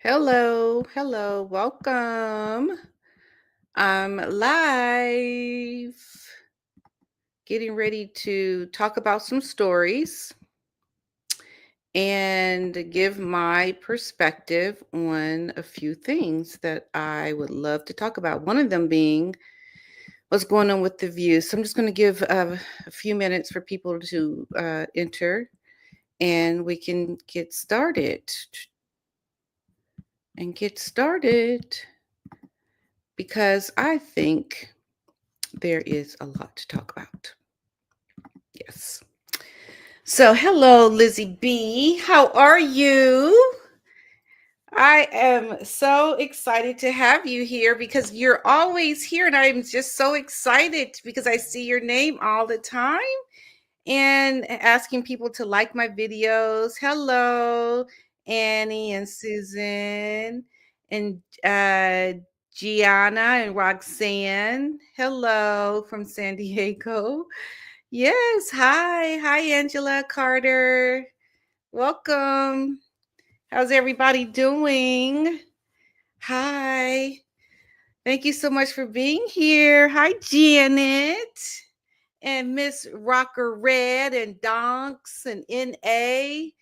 Hello, welcome. I'm live, getting ready to talk about some stories and give my perspective on a few things that I would love to talk about. One of them being what's going on with the views. So I'm just going to give a few minutes for people to enter and we can get started because I think there is a lot to talk about. Yes. So, hello, Lizzie B. How are you? I am so excited to have you here because you're always here, and I'm just so excited because I see your name all the time and asking people to like my videos. Hello, Annie and Susan and Gianna and Roxanne. Hello from San Diego. Yes. Hi. Hi, Angela Carter. Welcome. How's everybody doing? Hi. Thank you so much for being here. Hi, Janet and Miss Rocker Red and Donks and N.A.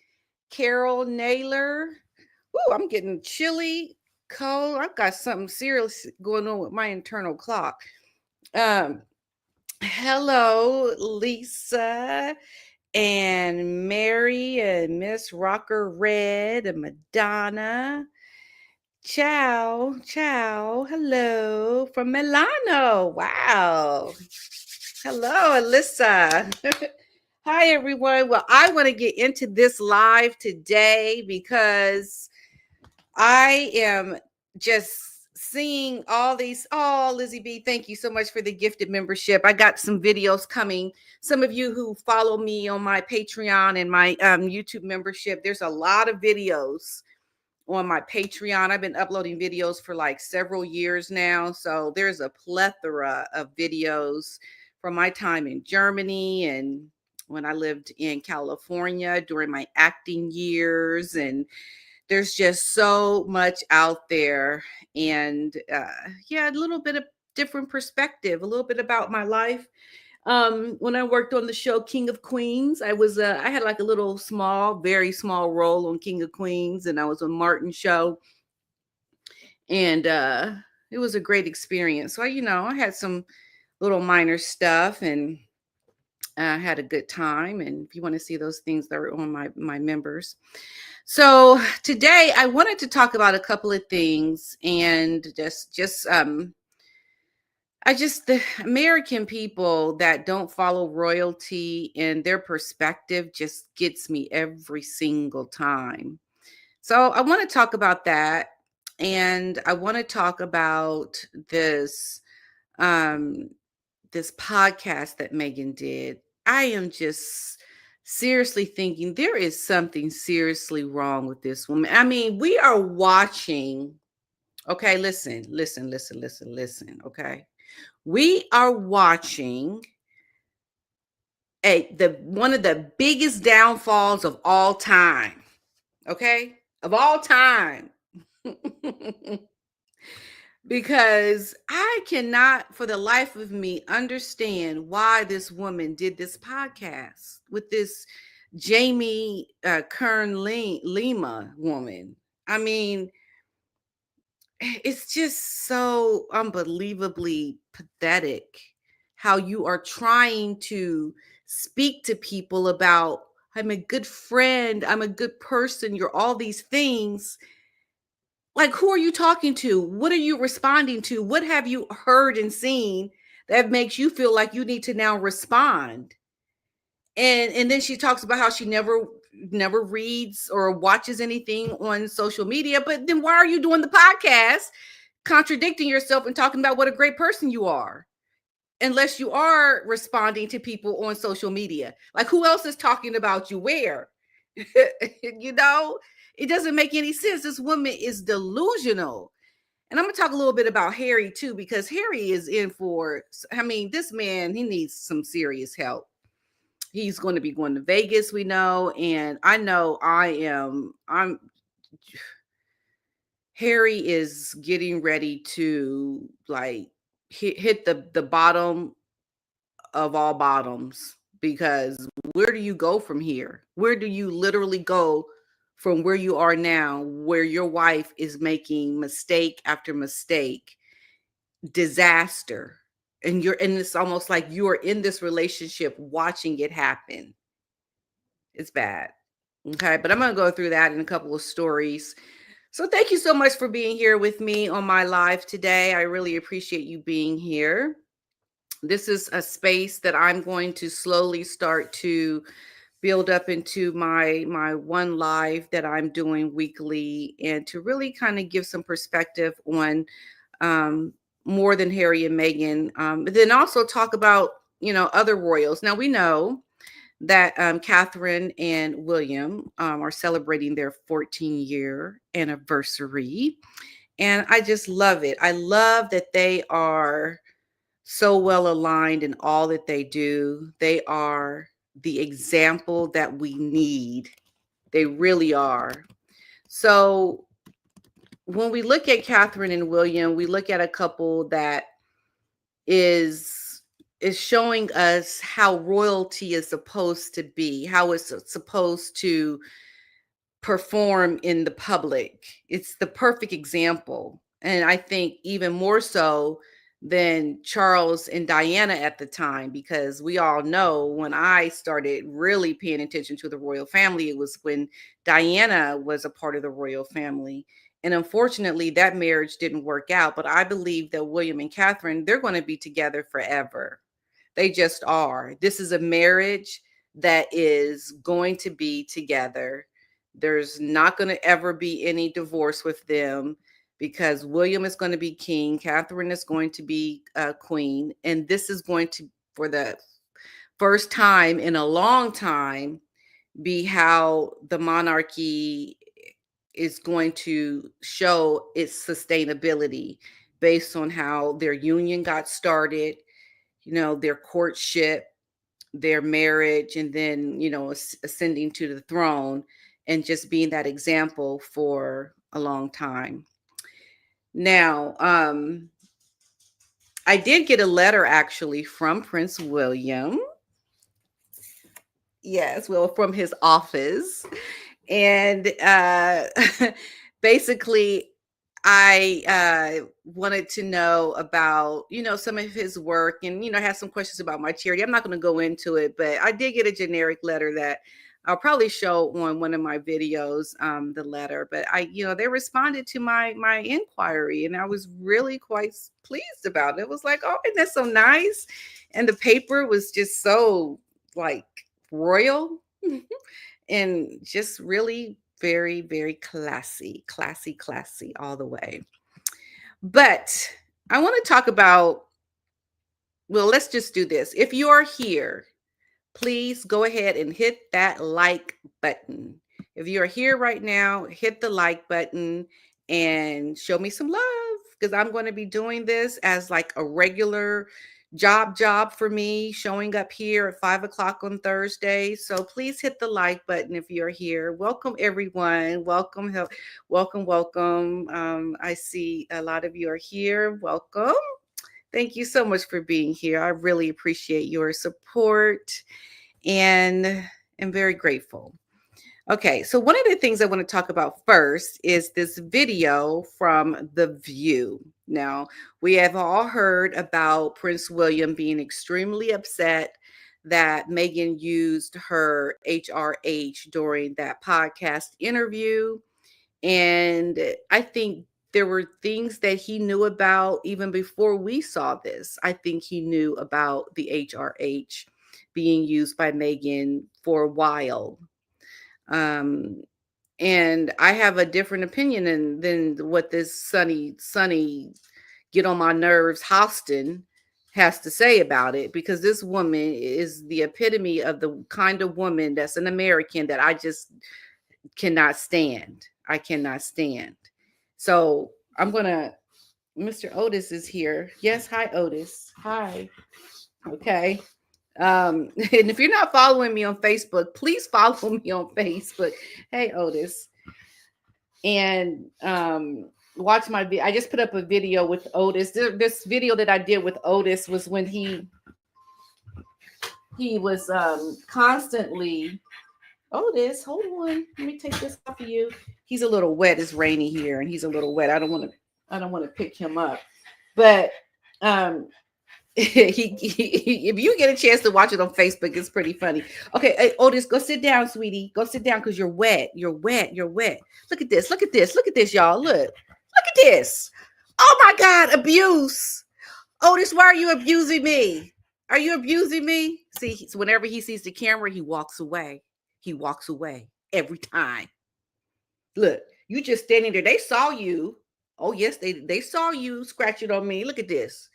Carol Naylor. Ooh, I'm getting chilly, cold. I've got something serious going on with my internal clock. Um, Hello, Lisa and Mary and Miss Rocker Red and Madonna. Ciao, ciao. Hello from Milano. Wow. Hello, Alyssa. Hi, everyone. Well, I want to get into this live today because I am just seeing all these. Oh, Lizzie B, thank you so much for the gifted membership. I got some videos coming. Some of you who follow me on my Patreon and my YouTube membership, there's a lot of videos on my Patreon. I've been uploading videos for like several years now. So there's a plethora of videos from my time in Germany and when I lived in California during my acting years. And there's just so much out there. And yeah, a little bit of different perspective, a little bit about my life. When I worked on the show King of Queens, I had like a little small, very small role on King of Queens, and I was on Martin's show, and it was a great experience. So I had some little minor stuff, and I had a good time. And if you want to see those things, that are on my members. So today I wanted to talk about a couple of things, and the American people that don't follow royalty and their perspective just gets me every single time. So I want to talk about that. And I want to talk about um, this podcast that Meghan did. I am just seriously thinking there is something seriously wrong with this woman. I mean, we are watching. Okay, listen. Okay, we are watching the one of the biggest downfalls of all time. Okay, of all time. Because I cannot for the life of me understand why this woman did this podcast with this Jamie Kern Lima woman. I mean, it's just so unbelievably pathetic how you are trying to speak to people about, I'm a good friend, I'm a good person, you're all these things. Like, who are you talking to? What are you responding to? What have you heard and seen that makes you feel like you need to now respond? And then she talks about how she never reads or watches anything on social media. But then why are you doing the podcast contradicting yourself and talking about what a great person you are? Unless you are responding to people on social media. Like, who else is talking about you where? you know, it doesn't make any sense. This woman is delusional. And I'm going to talk a little bit about Harry too, because Harry is in for, I mean, this man, he needs some serious help. He's going to be going to Vegas, we know. And I know I'm Harry is getting ready to like hit the bottom of all bottoms, because where do you go from here? Where do you literally go from where you are now, where your wife is making mistake after mistake, disaster, and it's almost like you are in this relationship watching it happen. It's bad. Okay, but I'm going to go through that in a couple of stories. So thank you so much for being here with me on my live today. I really appreciate you being here. This is a space that I'm going to slowly start to build up into my one live that I'm doing weekly, and to really kind of give some perspective on um, more than Harry and Meghan. But then also talk about, other royals. Now we know that Catherine and William are celebrating their 14-year anniversary. And I just love it. I love that they are so well aligned in all that they do. They are the example that we need. They really are. So when we look at Catherine and William, we look at a couple that is showing us how royalty is supposed to be, how it's supposed to perform in the public. It's the perfect example. And I think even more so than Charles and Diana at the time, because we all know when I started really paying attention to the royal family, it was when Diana was a part of the royal family. And unfortunately, that marriage didn't work out. But I believe that William and Catherine, they're going to be together forever. They just are. This is a marriage that is going to be together. There's not going to ever be any divorce with them, because William is going to be king, Catherine is going to be queen, and this is going to, for the first time in a long time, be how the monarchy is going to show its sustainability based on how their union got started, their courtship, their marriage, and then, ascending to the throne and just being that example for a long time. Now, I did get a letter actually from Prince William. Yes, well, from his office. And basically, I wanted to know about, some of his work, and, have some questions about my charity. I'm not going to go into it, but I did get a generic letter that I'll probably show on one of my videos, the letter. But they responded to my inquiry, and I was really quite pleased about it. It was like, oh, isn't that so nice? And the paper was just so like royal. And just really very, very classy all the way. But I want to talk about, well, let's just do this. If you are here, please go ahead and hit that like button. If you are here right now, hit the like button and show me some love, because I'm going to be doing this as like a regular job for me, showing up here at 5 o'clock on Thursday. So please hit the like button if you're here. Welcome everyone. Welcome. I see a lot of you are here. Welcome. Thank you so much for being here. I really appreciate your support and am very grateful. Okay, so one of the things I want to talk about first is this video from The View. Now, we have all heard about Prince William being extremely upset that Meghan used her HRH during that podcast interview. And I think there were things that he knew about even before we saw this. I think he knew about the HRH being used by Meghan for a while. And I have a different opinion than what this sunny, get on my nerves Hostin has to say about it, because this woman is the epitome of the kind of woman that's an American that I just cannot stand. I cannot stand. So Mr. Otis is here. Yes, hi Otis. Hi. Okay. And if you're not following me on Facebook, please follow me on Facebook. Hey Otis. And watch my video. I just put up a video with Otis. This video that I did with Otis was when he was constantly. Otis, hold on. Let me take this off of you. He's a little wet. It's rainy here, and he's a little wet. I don't want to pick him up, but if you get a chance to watch it on Facebook, it's pretty funny. Okay, hey, Otis, go sit down, sweetie. Go sit down because you're wet. You're wet. You're wet. Look at this. Look at this. Look at this, y'all. Look at this. Oh my God, abuse. Otis, why are you abusing me? Are you abusing me? See, so whenever he sees the camera, he walks away. He walks away every time. Look, you just standing there. They saw you. Oh, yes, they saw you scratching on me. Look at this.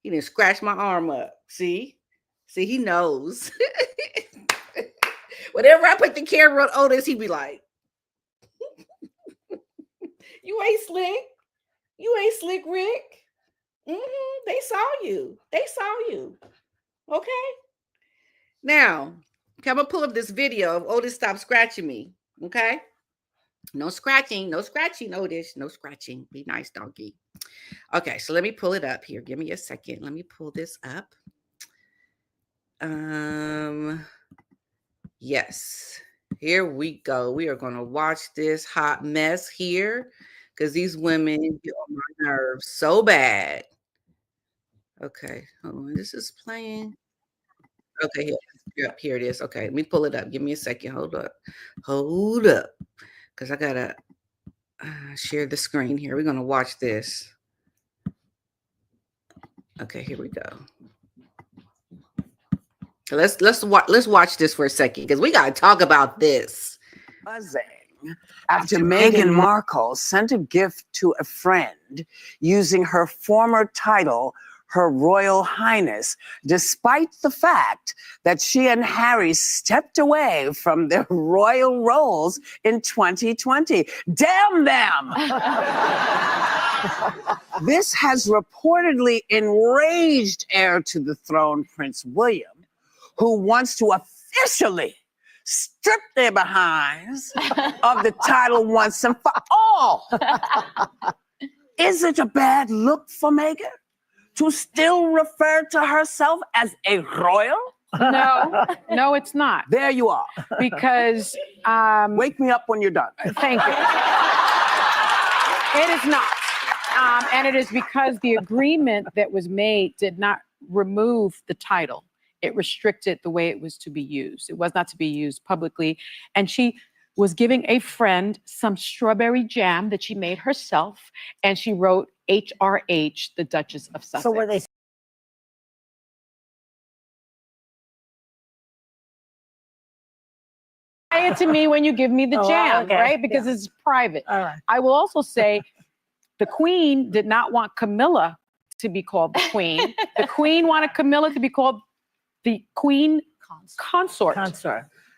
He didn't scratch my arm up. See, he knows. Whenever I put the camera on Otis, he'd be like, "You ain't slick. You ain't slick, Rick. They saw you. They saw you. Okay. Now, I'm gonna pull up this video of Otis stop scratching me. Okay. No scratching. No scratching, Otis. No scratching. Be nice, donkey. Okay, so let me pull it up here. Give me a second. Let me pull this up. Yes. Here we go. We are going to watch this hot mess here because these women get on my nerves so bad. Okay, hold on. This is playing. Okay, here it is. Okay, let me pull it up. Give me a second. Hold up. Because I got to share the screen here. We're going to watch this. Okay, here we go. Let's watch this for a second because we got to talk about this. Buzzing after Meghan Markle sent a gift to a friend using her former title, Her Royal Highness, despite the fact that she and Harry stepped away from their royal roles in 2020. Damn them! This has reportedly enraged heir to the throne, Prince William, who wants to officially strip their behinds of the title once and for all. Is it a bad look for Meghan to still refer to herself as a royal? No, it's not. There you are. Because wake me up when you're done. Thank you. It is not. And it is because the agreement that was made did not remove the title. It restricted the way it was to be used. It was not to be used publicly. And she was giving a friend some strawberry jam that she made herself. And she wrote HRH, the Duchess of Sussex. So were they? Say it to me when you give me the jam, okay. right? Because it's private. All right. I will also say the Queen did not want Camilla to be called the Queen. The Queen wanted Camilla to be called the Queen Consort.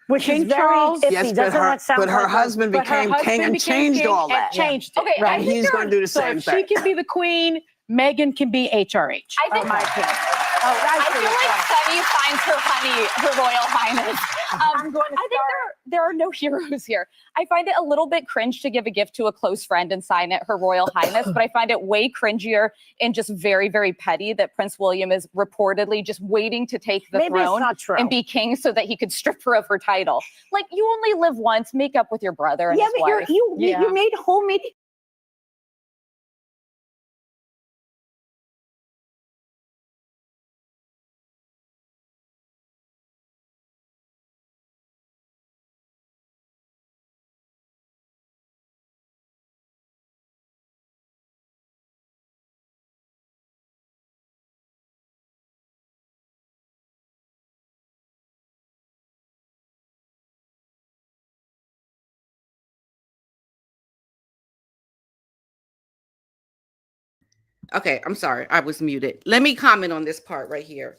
Which King is very Charles. iffy. Yes, Doesn't that sound but her like husband became king and changed all that. Changed it. Okay, Right, he's going to do the So same if thing. she can be the Queen, Meghan can be HRH. I think my opinion. I feel like Sunny finds her honey, her royal highness. I'm going to I think there are no heroes here. I find it a little bit cringe to give a gift to a close friend and sign it Her Royal Highness, but I find it way cringier and just very, very petty that Prince William is reportedly just waiting to take the throne and be king so that he could strip her of her title. Like, you only live once, make up with your brother and his wife. You made homemade. Okay, I'm sorry. I was muted. Let me comment on this part right here.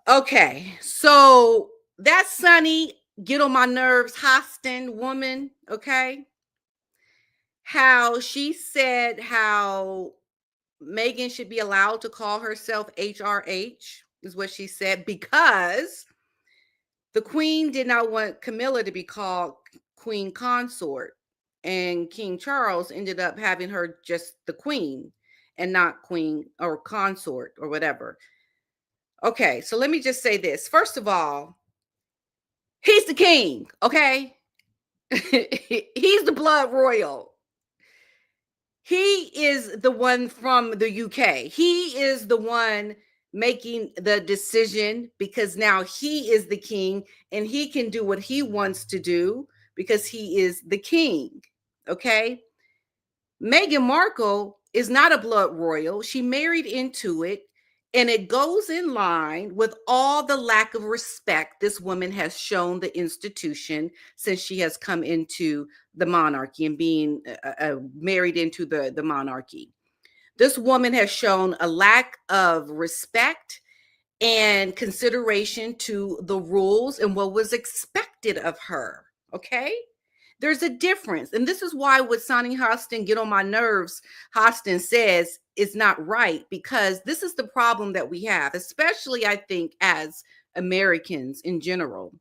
Okay, so that Sunny, get on my nerves, Hostin woman, okay? How she said how Meghan should be allowed to call herself HRH is what she said because the Queen did not want Camilla to be called Queen Consort. and King Charles ended up having her just the queen and not queen or consort or whatever. Okay, so let me just say this. First of all, he's the king, okay? He's the blood royal. He is the one from the UK. He is the one making the decision because now he is the king and he can do what he wants to do because he is the king. Okay. Meghan Markle is not a blood royal. She married into it, and it goes in line with all the lack of respect this woman has shown the institution since she has come into the monarchy and being married into the monarchy. This woman has shown a lack of respect and consideration to the rules and what was expected of her. Okay. There's a difference. And this is why what Sonny Hostin get on my nerves, Hostin says is not right, because this is the problem that we have, especially I think as Americans in general.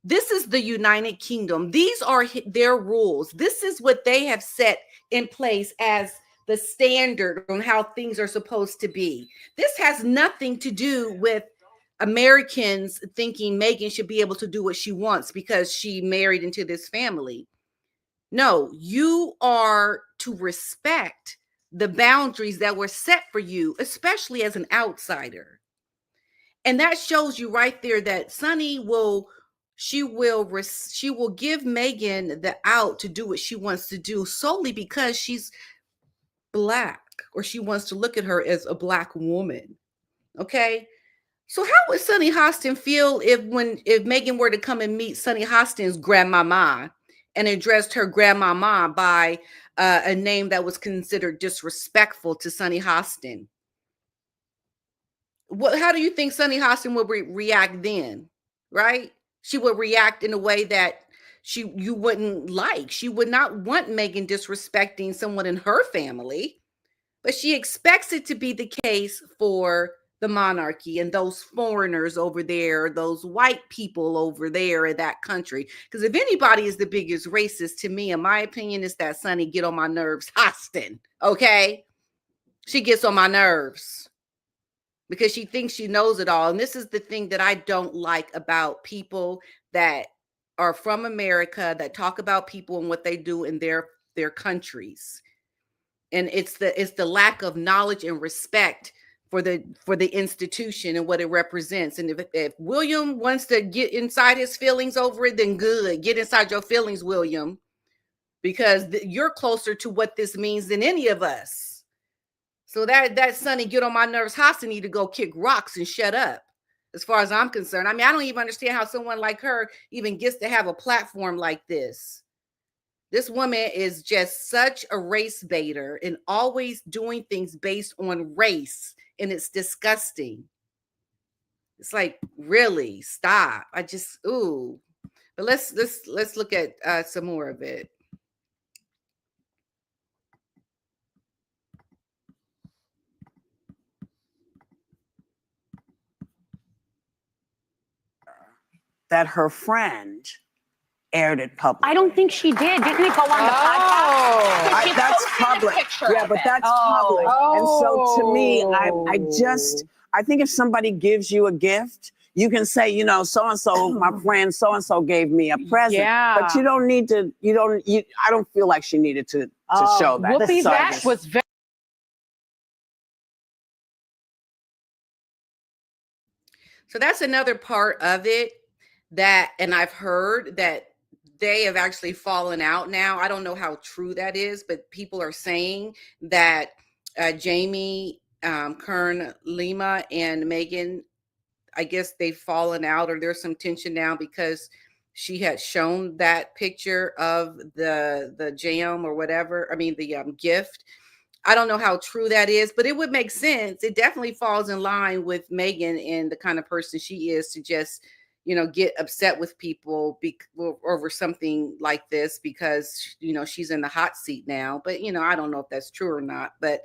This is the United Kingdom. These are their rules. This is what they have set in place as the standard on how things are supposed to be. This has nothing to do with Americans thinking Meghan should be able to do what she wants because she married into this family. No, you are to respect the boundaries that were set for you, especially as an outsider. And that shows you right there that Sonny will give Meghan the out to do what she wants to do solely because she's Black, or she wants to look at her as a Black woman. Okay. So how would Sonny Hostin feel if Meghan were to come and meet Sonny Hostin's grandmama and addressed her grandmama by a name that was considered disrespectful to Sonny Hostin? How do you think Sonny Hostin would react then? Right? She would react in a way that you wouldn't like. She would not want Meghan disrespecting someone in her family, but she expects it to be the case for the monarchy and those foreigners over there, those white people over there in that country. Because if anybody is the biggest racist to me, in my opinion, is that Sonny get on my nerves, Hostin. Okay, she gets on my nerves because she thinks she knows it all. And this is the thing that I don't like about people that are from America that talk about people and what they do in their countries. And it's the lack of knowledge and respect for the institution and what it represents. And if William wants to get inside his feelings over it, then good. Get inside your feelings, William, because you're closer to what this means than any of us. So that Sonny get on my nerves, Hostin need to go kick rocks and shut up, as far as I'm concerned. I mean, I don't even understand how someone like her even gets to have a platform like this. This woman is just such a race baiter and always doing things based on race. And it's disgusting. It's like, really, stop. Ooh. But let's look at some more of it. That her friend aired it publicly. I don't think she did. Didn't it go on the podcast? She That's posted a public. picture Yeah, of but it. that's public. And so to me, I think if somebody gives you a gift, you can say, you know, so-and-so, my friend so-and-so gave me a present. Yeah. But you don't need to, I don't feel like she needed to show that. Whoopi, So that was very. So that's another part of it and I've heard that they have actually fallen out now. I don't know how true that is, but people are saying that Jamie Kern Lima and Meghan, I guess they've fallen out, or there's some tension now because she had shown that picture of the jam or whatever. I mean, the gift. I don't know how true that is, but it would make sense. It definitely falls in line with Meghan and the kind of person she is to just, get upset with people over something like this because, she's in the hot seat now. But, I don't know if that's true or not. But,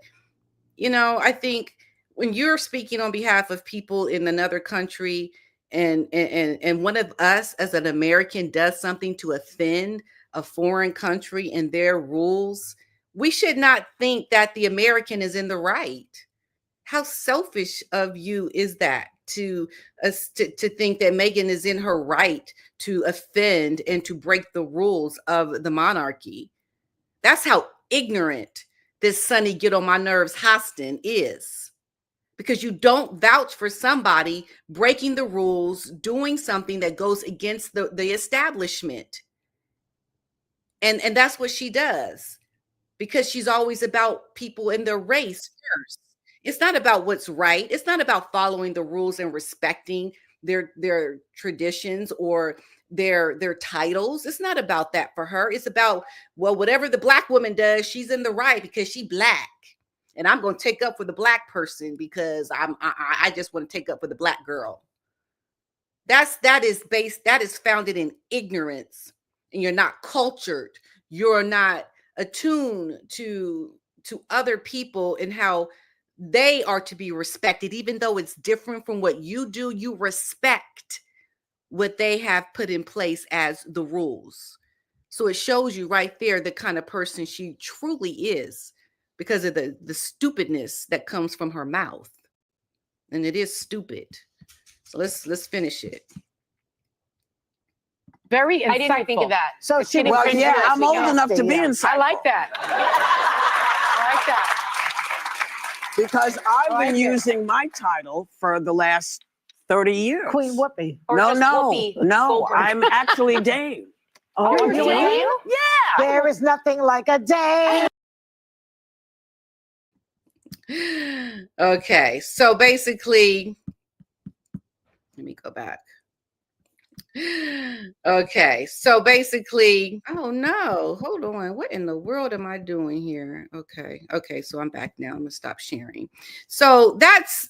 I think when you're speaking on behalf of people in another country and one of us as an American does something to offend a foreign country and their rules, we should not think that the American is in the right. How selfish of you is that to to think that Meghan is in her right to offend and to break the rules of the monarchy? That's how ignorant this Sonny get on my nerves Hostin is. Because you don't vouch for somebody breaking the rules, doing something that goes against the establishment. And that's what she does, because she's always about people in their race first. It's not about what's right. It's not about following the rules and respecting their traditions or their titles. It's not about that for her. It's about, well, whatever the Black woman does, she's in the right because she Black. And I'm going to take up for the Black person because I just want to take up for the Black girl. That is founded in ignorance, and you're not cultured. You're not attuned to other people and how they are to be respected. Even though it's different from what you do, you respect what they have put in place as the rules. So it shows you right there the kind of person she truly is, because of the stupidness that comes from her mouth. And it is stupid. So let's finish it. Very insightful. I didn't even think of that. So It's she getting Well, cringy yeah, as I'm we old go. enough to be Yeah. inside. I like that. I like that. Because I've been using my title for the last 30 years. Queen Whoopi. Or No, just no, Whoopi no. Goldberg. I'm actually Dame. Oh, You're you Dame? are? Yeah. There is nothing like a day. Okay, so basically, let me go back. Okay, so basically, oh no, hold on. What in the world am I doing here? Okay, so I'm back now. I'm gonna stop sharing. So that's,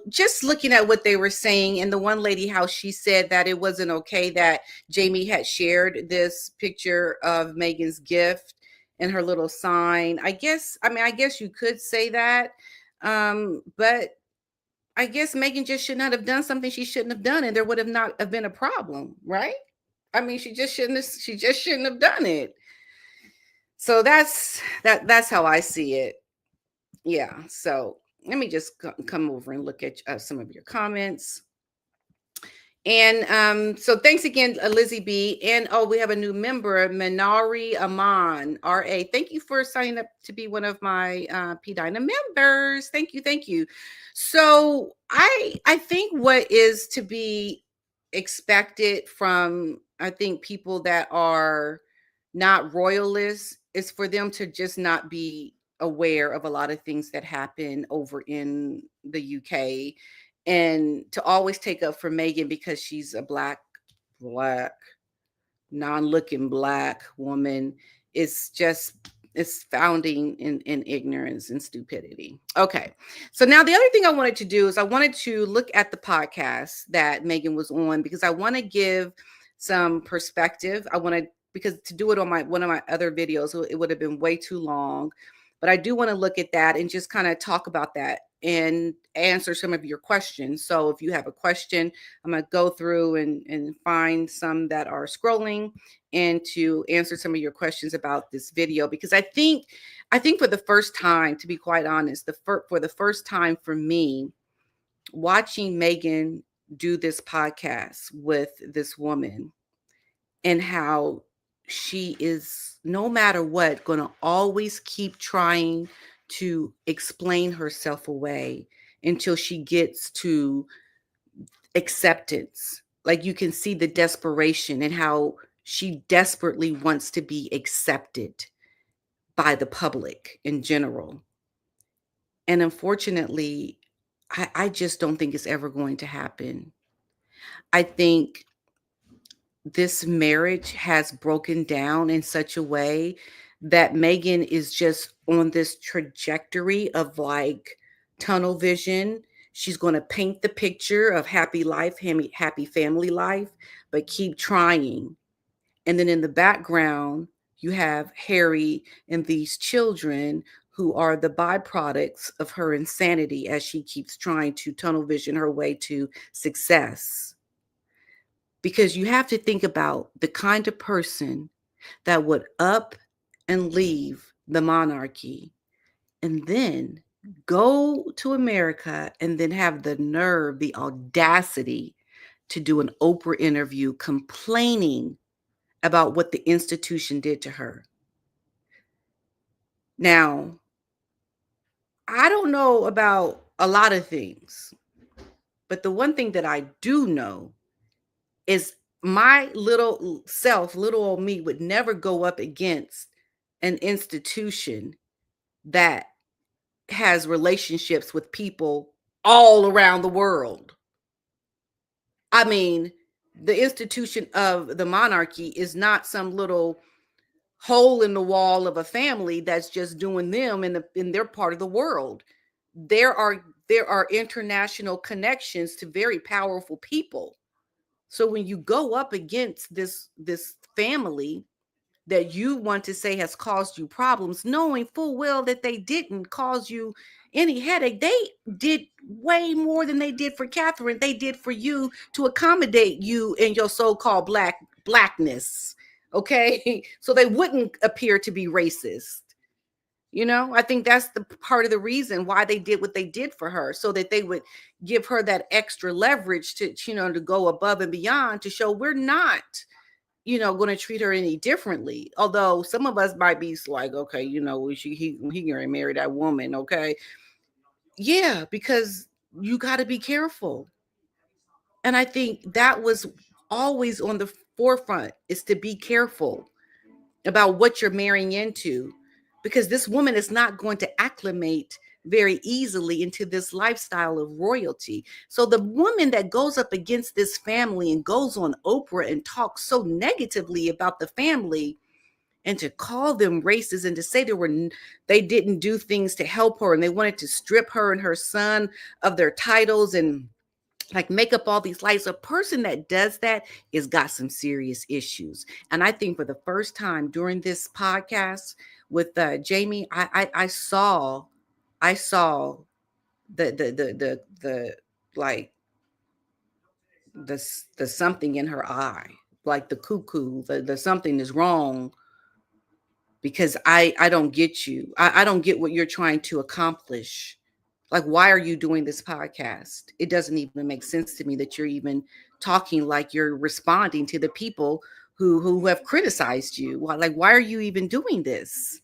just looking at what they were saying, and the one lady, how she said that it wasn't okay that Jamie had shared this picture of Meghan's gift and her little sign. I guess you could say that. But I guess Meghan just should not have done something she shouldn't have done, and there would have not have been a problem, right? I mean, she just shouldn't have done it. So that's how I see it. Yeah. So let me just come over and look at some of your comments. And so thanks again, Lizzie B. And we have a new member, Minari Aman, RA. Thank you for signing up to be one of my P Dyna members. Thank you. So I think what is to be expected from, I think, people that are not royalists is for them to just not be aware of a lot of things that happen over in the UK, and to always take up for Meghan because she's a black, non-looking black woman. It's founding in ignorance and stupidity. Okay. So now the other thing I wanted to do is I wanted to look at the podcast that Meghan was on, because I want to give some perspective. Because to do it on one of my other videos, it would have been way too long. But I do want to look at that and just kind of talk about that and answer some of your questions. So if you have a question, I'm going to go through and find some that are scrolling and to answer some of your questions about this video, because I think for the first time, to be quite honest, for the first time for me, watching Meghan do this podcast with this woman, and how she is, no matter what, going to always keep trying to explain herself away until she gets to acceptance. Like, you can see the desperation and how she desperately wants to be accepted by the public in general. And unfortunately, I just don't think it's ever going to happen. I think this marriage has broken down in such a way that Meghan is just on this trajectory of like tunnel vision. She's going to paint the picture of happy life, happy family life, but keep trying. And then in the background, you have Harry and these children who are the byproducts of her insanity as she keeps trying to tunnel vision her way to success. Because you have to think about the kind of person that would up and leave the monarchy and then go to America and then have the nerve, the audacity to do an Oprah interview complaining about what the institution did to her. Now, I don't know about a lot of things, but the one thing that I do know is my little self, little old me, would never go up against an institution that has relationships with people all around the world. I mean, the institution of the monarchy is not some little hole in the wall of a family that's just doing them in their part of the world. There are international connections to very powerful people. So when you go up against this family that you want to say has caused you problems, knowing full well that they didn't cause you any headache, they did way more than they did for Catherine. They did for you to accommodate you in your so-called blackness. Okay, so they wouldn't appear to be racist. I think that's the part of the reason why they did what they did for her, so that they would give her that extra leverage to, to go above and beyond to show we're not, going to treat her any differently. Although some of us might be like, okay, he gonna marry that woman, okay? Yeah, because you got to be careful. And I think that was always on the forefront, is to be careful about what you're marrying into, because this woman is not going to acclimate very easily into this lifestyle of royalty. So the woman that goes up against this family and goes on Oprah and talks so negatively about the family, and to call them racist and to say they didn't do things to help her and they wanted to strip her and her son of their titles and like make up all these lies. A person that does that is got some serious issues. And I think for the first time during this podcast with Jamie, I saw the like the something in her eye, like the cuckoo, the something is wrong, because I don't get you. I don't get what you're trying to accomplish. Like, why are you doing this podcast? It doesn't even make sense to me that you're even talking like you're responding to the people who have criticized you. Like, why are you even doing this?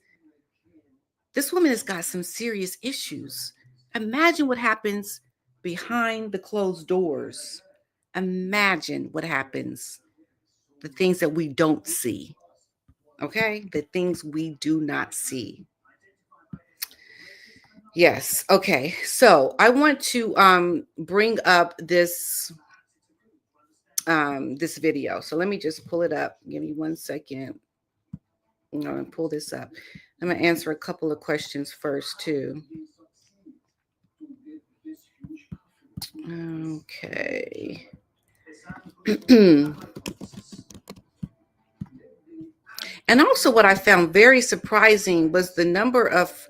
This woman has got some serious issues. Imagine what happens behind the closed doors. Imagine what happens, the things that we don't see. Okay? The things we do not see. Yes. Okay. So I want to bring up this this video. So let me just pull it up. Give me 1 second. I'm going to pull this up. I'm going to answer a couple of questions first too. Okay. And also what I found very surprising was the number of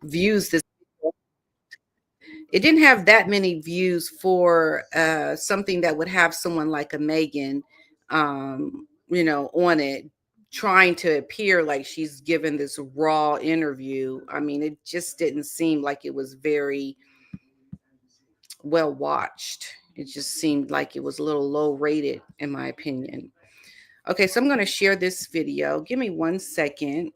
views this. It didn't have that many views for something that would have someone like a Meghan, on it, trying to appear like she's given this raw interview. I mean, it just didn't seem like it was very well watched. It just seemed like it was a little low rated, in my opinion. Okay, so I'm going to share this video. Give me 1 second.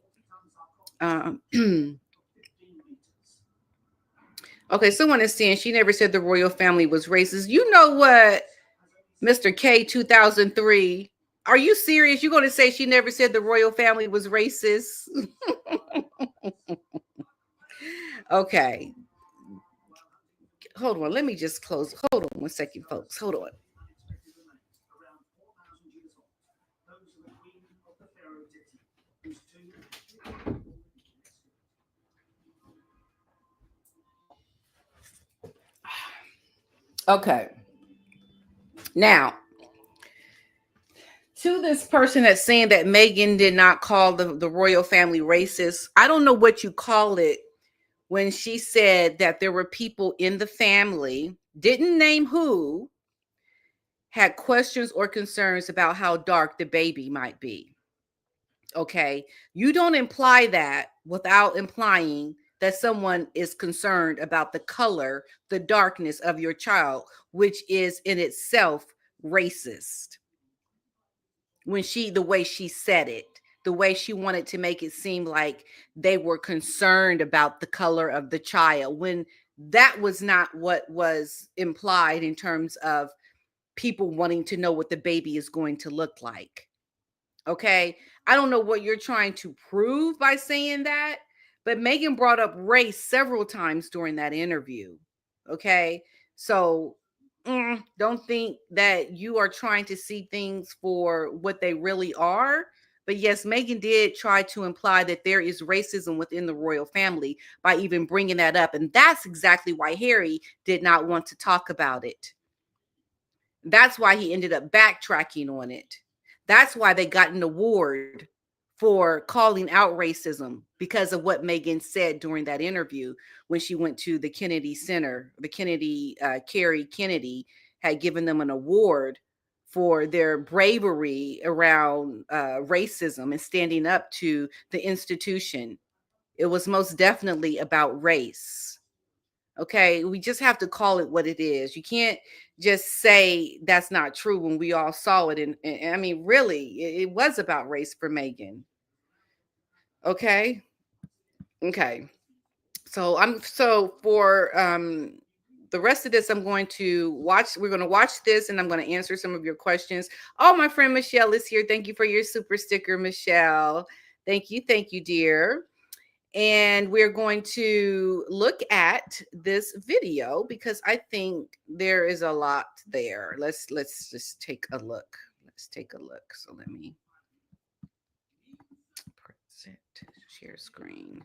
Okay, someone is saying she never said the royal family was racist. You know what, Mr. K 2003? Are you serious? You're going to say she never said the royal family was racist? Okay. Hold on. Let me just close. Hold on 1 second, folks. Hold on. Okay. Now, to this person that's saying that Meghan did not call the royal family racist, I don't know what you call it when she said that there were people in the family, didn't name who, had questions or concerns about how dark the baby might be. Okay. You don't imply that without implying that someone is concerned about the color, the darkness of your child, which is in itself racist. The way she said it, the way she wanted to make it seem like they were concerned about the color of the child, when that was not what was implied in terms of people wanting to know what the baby is going to look like. Okay. I don't know what you're trying to prove by saying that, but Meghan brought up race several times during that interview. Okay. So don't think that you are trying to see things for what they really are. But yes, Meghan did try to imply that there is racism within the royal family by even bringing that up. And that's exactly why Harry did not want to talk about it. That's why he ended up backtracking on it. That's why they got an award for calling out racism, because of what Meghan said during that interview when she went to the Kennedy Center. The Kerry Kennedy had given them an award for their bravery around racism and standing up to the institution. It was most definitely about race. Okay, we just have to call it what it is. You can't just say that's not true when we all saw it. And I mean, really, it was about race for Meghan. Okay. Okay. So for the rest of this, we're going to watch this, and I'm going to answer some of your questions. Oh, my friend Michelle is here. Thank you for your super sticker, Michelle. Thank you, dear. And we're going to look at this video because I think there is a lot there. Let's just take a look. Let's take a look. So let me present, share screen.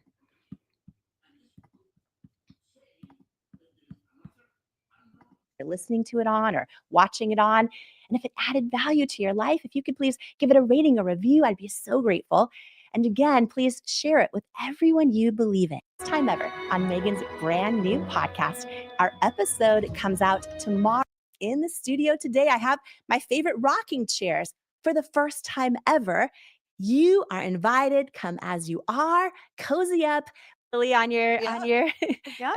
Listening to it on or watching it on. And if it added value to your life, if you could please give it a rating or review, I'd be so grateful. And again, please share it with everyone you believe in. First time ever on Meghan's brand new podcast. Our episode comes out tomorrow. In the studio today, I have my favorite rocking chairs for the first time ever. You are invited. Come as you are. Cozy up. Lily, on your Yeah,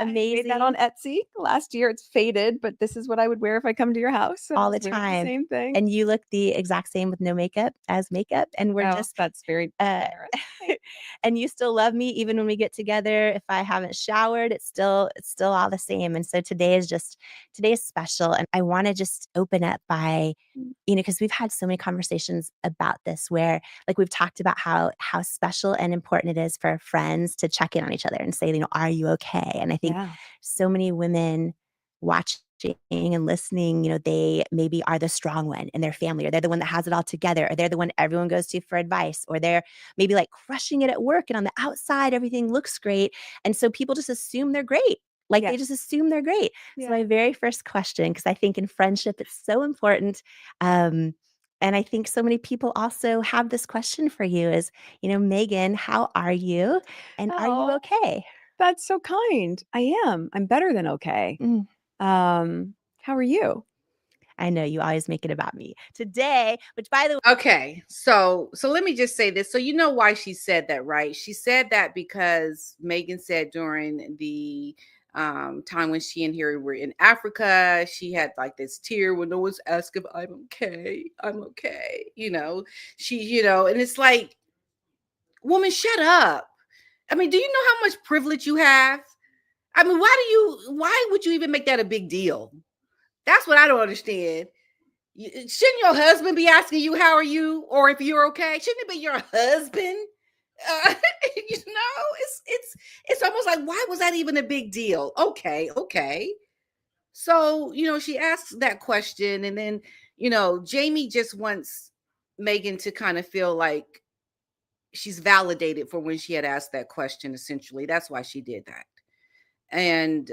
amazing. I made that on Etsy last year. It's faded, but this is what I would wear if I come to your house. So all I the was wearing time. same thing. And you look the exact same with no makeup as makeup. And we're just that's very generous. and you still love me even when we get together. If I haven't showered, it's still all the same. And so today is special. And I want to just open up by, because we've had so many conversations about this where like we've talked about how special and important it is for friends to check in on each other and say, are you okay? And I think so many women watching and listening, they maybe are the strong one in their family, or they're the one that has it all together, or they're the one everyone goes to for advice, or they're maybe like crushing it at work and on the outside, everything looks great. And so people just assume they're great. They just assume they're great. So my very first question, because I think in friendship, it's so important. And I think so many people also have this question for you is, Meghan, how are you? And are you okay? That's so kind. I am. I'm better than okay. How are you? I know you always make it about me today, which by the way. Okay. So let me just say this. So you know why she said that, right? She said that because Meghan said during the time when she and Harry were in Africa, she had like this tear when no one's asked if I'm okay. I'm okay. She, and it's like, woman, shut up. I mean, do you know how much privilege you have? I mean, why would you even make that a big deal? That's what I don't understand. Shouldn't your husband be asking you how are you, or if you're okay? Shouldn't it be your husband? It's almost like, why was that even a big deal? Okay. So she asks that question, and then Jamie just wants Meghan to kind of feel like she's validated for when she had asked that question. Essentially, that's why she did that. And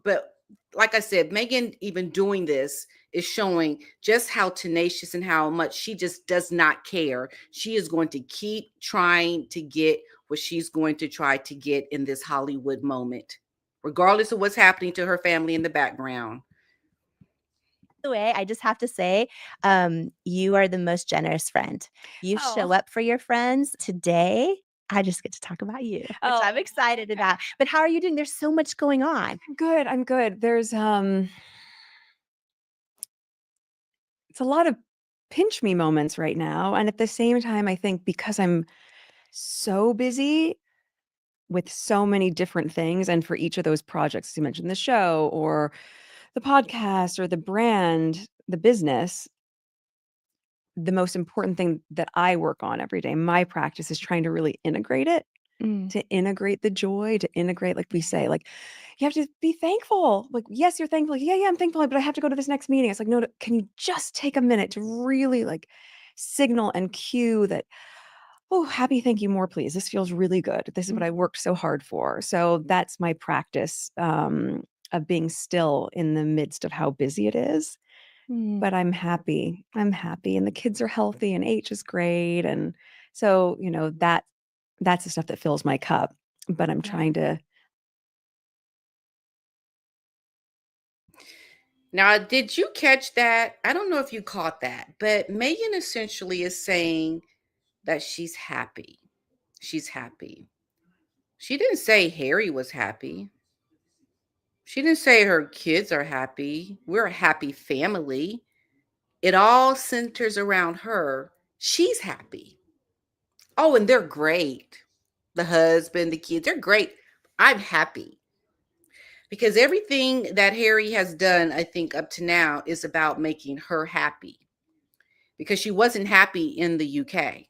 but like I said, Meghan even doing this is showing just how tenacious and how much she just does not care. She is going to keep trying to get what she's going to try to get in this Hollywood moment, regardless of what's happening to her family in the background. the way, I just have to say, you are the most generous friend. You show up for your friends. Today, I just get to talk about you, which I'm excited about. But how are you doing? There's so much going on. I'm good. There's it's a lot of pinch me moments right now. And at the same time, I think because I'm so busy with so many different things, and for each of those projects, as you mentioned, the show or the podcast or the brand, the business, the most important thing that I work on every day, my practice is trying to really integrate it, to integrate the joy, to integrate, like we say, like, you have to be thankful. Like, yes, you're thankful. Like, yeah, I'm thankful, but I have to go to this next meeting. It's like, no, can you just take a minute to really like signal and cue that, oh, happy, thank you, more, please. This feels really good. This is what I worked so hard for. So that's my practice of being still in the midst of how busy it is. But I'm happy. I'm happy. And the kids are healthy and H is great. And so, that's the stuff that fills my cup. But I'm trying to. Now, did you catch that? I don't know if you caught that, but Meghan essentially is saying that she's happy. She's happy. She didn't say Harry was happy. She didn't say her kids are happy. We're a happy family. It all centers around her. She's happy. Oh, and they're great. The husband, the kids, they're great. I'm happy. Because everything that Harry has done, I think, up to now is about making her happy. Because she wasn't happy in the UK.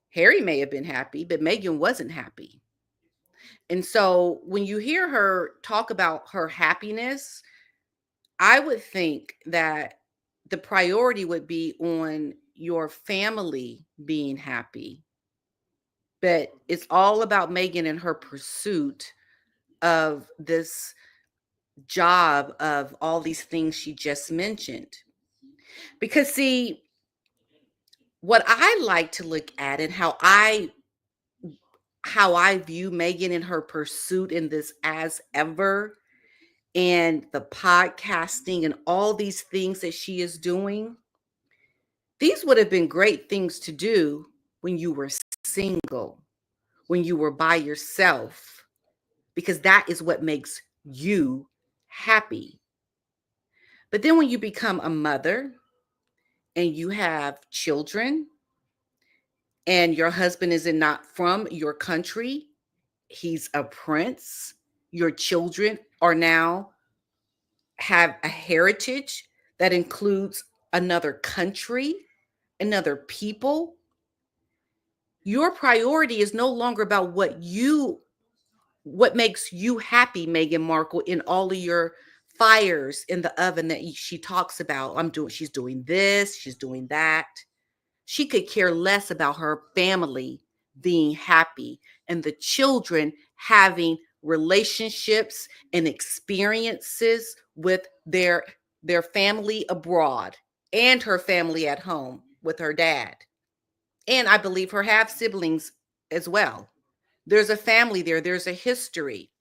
Harry may have been happy, but Meghan wasn't happy. And so when you hear her talk about her happiness, I would think that the priority would be on your family being happy. But it's all about Meghan and her pursuit of this job of all these things she just mentioned. Because see, what I like to look at and how I view Meghan and her pursuit in this as ever and the podcasting and all these things that she is doing, these would have been great things to do when you were single, when you were by yourself, because that is what makes you happy. But then when you become a mother and you have children and your husband is not from your country, he's a prince, your children are now have a heritage that includes another country, another people. Your priority is no longer about what makes you happy, Meghan Markle, in all of your fires in the oven that she talks about. She's doing this, she's doing that. She could care less about her family being happy and the children having relationships and experiences with their family abroad and her family at home with her dad. And I believe her half siblings as well. There's a family there, there's a history.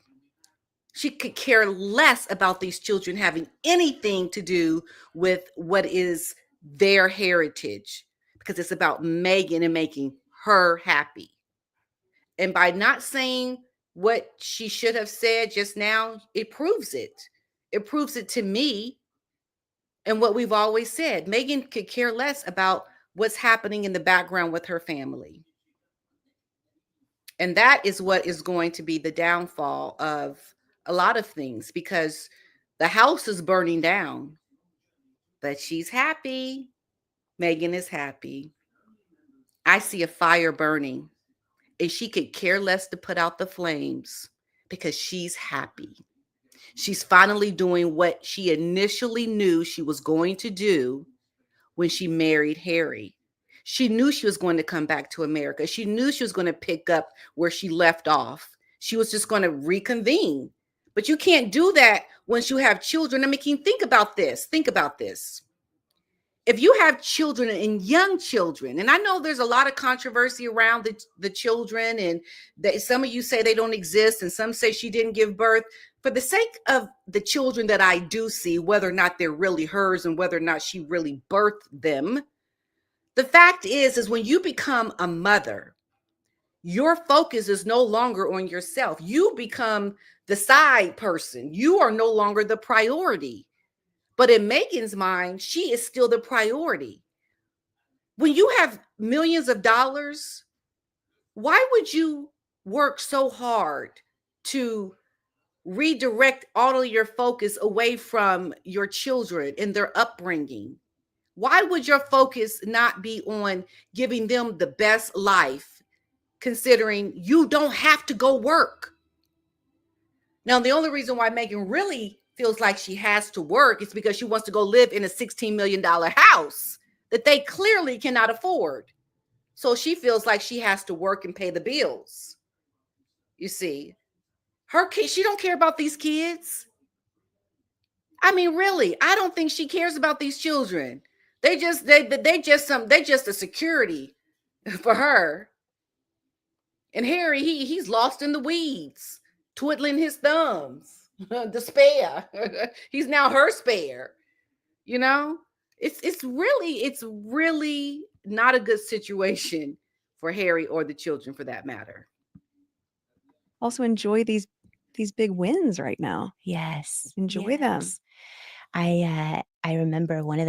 She could care less about these children having anything to do with what is their heritage because it's about Meghan and making her happy. And by not saying what she should have said just now, it proves it. It proves it to me and what we've always said. Meghan could care less about what's happening in the background with her family. And that is what is going to be the downfall of a lot of things because the house is burning down, but she's happy. Meghan is happy. I see a fire burning and she could care less to put out the flames because she's happy. She's finally doing what she initially knew she was going to do when she married Harry. She knew she was going to come back to America. She knew she was going to pick up where she left off. She was just going to reconvene. But you can't do that once you have children. I mean, think about this. Think about this. If you have children and young children, and I know there's a lot of controversy around the children, and some of you say they don't exist, and some say she didn't give birth. for the sake of the children that I do see, whether or not they're really hers and whether or not she really birthed them, the fact is when you become a mother, your focus is no longer on yourself. You become the side person. You are no longer the priority. But in Meghan's mind, she is still the priority. When you have millions of dollars, why would you work so hard to redirect all of your focus away from your children and their upbringing? Why would your focus not be on giving them the best life, considering you don't have to go work? Now, the only reason why Meghan really feels like she has to work is because she wants to go live in a $16 million house that they clearly cannot afford. So she feels like she has to work and pay the bills. You see, her kids, she don't care about these kids. I mean, really, I don't think she cares about these children. They just a security for her. And Harry, he's lost in the weeds, twiddling his thumbs. The spare. He's now her spare. You know, it's really not a good situation for Harry or the children, for that matter. Also enjoy these big wins right now. Yes. Enjoy them. Yes. I remember one of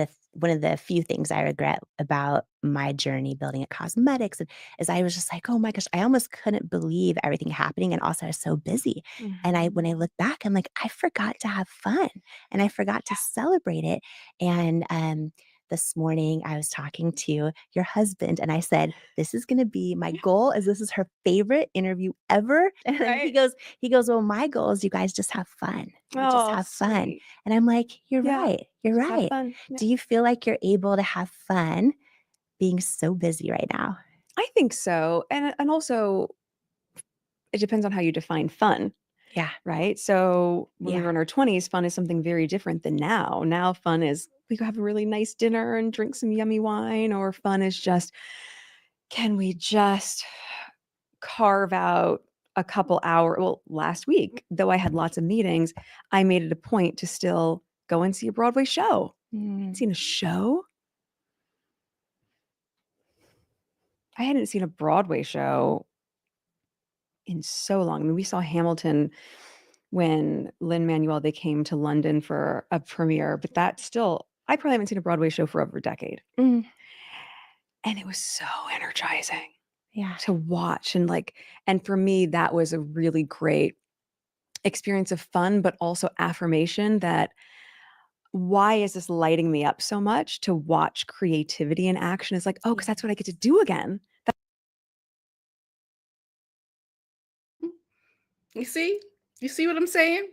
the few things I regret about my journey building at cosmetics is I was just like, oh my gosh, I almost couldn't believe everything happening, and also I was so busy. And when I look back, I'm like, I forgot to have fun and I forgot to celebrate it. And this morning I was talking to your husband and I said, this is going to be my goal, is this is her favorite interview ever. And then he goes, well, my goal is you guys just have fun. You just have fun. Sweet. And I'm like, you're Yeah, right. You're Just have right. fun. Yeah. Do you feel like you're able to have fun being so busy right now? I think so. And also it depends on how you define fun. Yeah. Right. So when we Yeah. were in our 20s, fun is something very different than now. Now, fun is we go have a really nice dinner and drink some yummy wine, or fun is just, can we just carve out a couple hours? Well, last week, though I had lots of meetings, I made it a point to still go and see a Broadway show. Seen a show? I hadn't seen a Broadway show in so long. I mean, we saw Hamilton when Lin-Manuel, they came to London for a premiere, but that still, I probably haven't seen a Broadway show for over a decade. Mm. And it was so energizing Yeah. to watch. And for me, that was a really great experience of fun, but also affirmation that why is this lighting me up so much to watch creativity in action? Is like, oh, because that's what I get to do again. You see? You see what I'm saying?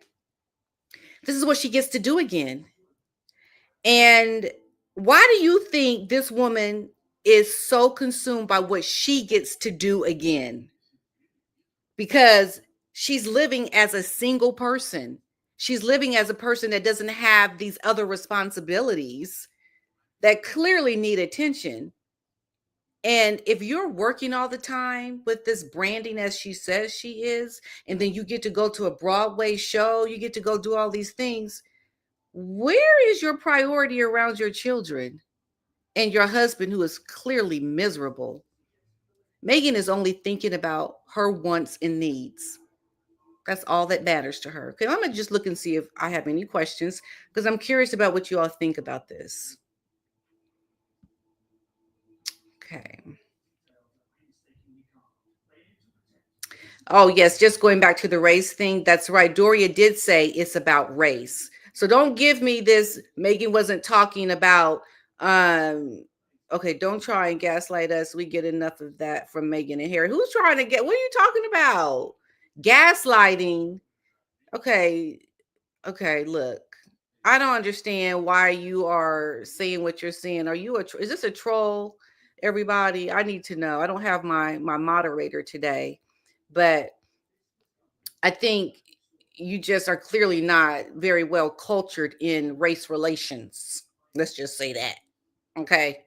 This is what she gets to do again. And why do you think this woman is so consumed by what she gets to do again? Because she's living as a single person. She's living as a person that doesn't have these other responsibilities that clearly need attention. And if you're working all the time with this branding as she says she is, and then you get to go to a Broadway show, you get to go do all these things, where is your priority around your children and your husband, who is clearly miserable? Meghan is only thinking about her wants and needs. That's all that matters to her. Okay, I'm going to just look and see if I have any questions, because I'm curious about what you all think about this. Okay. Oh, yes, just going back to the race thing. That's right. Doria did say it's about race. So don't give me this, Meghan wasn't talking about, okay, don't try and gaslight us. We get enough of that from Meghan and Harry. Who's trying to get, what are you talking about? Gaslighting. Okay, look. I don't understand why you are saying what you're saying. Are you is this a troll? Everybody, I need to know. I don't have my moderator today, but I think you just are clearly not very well cultured in race relations. Let's just say that. Okay.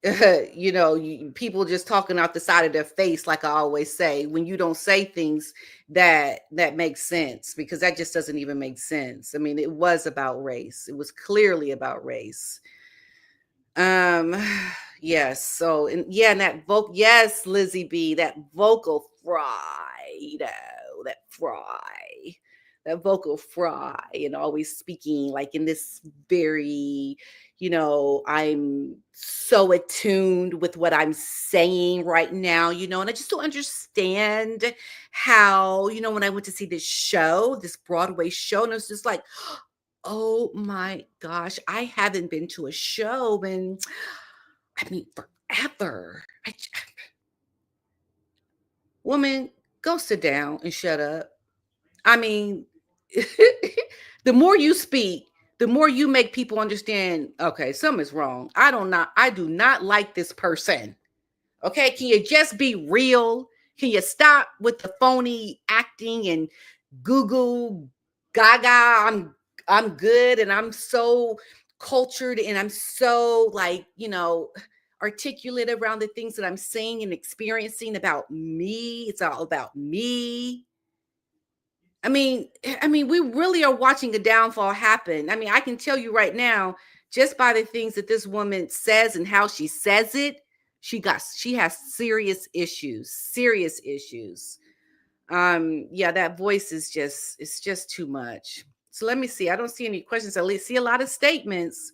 people just talking out the side of their face, like I always say, when you don't say things that make sense, because that just doesn't even make sense. I mean, it was about race. It was clearly about race. Um, yes. So, and that vocal, yes, Lizzie B, that vocal fry, that vocal fry, and always speaking like in this very, I'm so attuned with what I'm saying right now, and I just don't understand how, when I went to see this Broadway show, and it was just like, oh my gosh, I haven't been to a show in, I mean, forever. Woman, go sit down and shut up. I mean, the more you speak, the more you make people understand, okay, something's wrong. I do not like this person. Okay, can you just be real? Can you stop with the phony acting and Google Gaga? I'm good, and I'm so cultured, and I'm so like, articulate around the things that I'm saying and experiencing about me. It's all about me. I mean, we really are watching a downfall happen. I mean, I can tell you right now, just by the things that this woman says and how she says it, she has serious issues, serious issues. Yeah, that voice is it's just too much. So let me see. I don't see any questions. I see a lot of statements.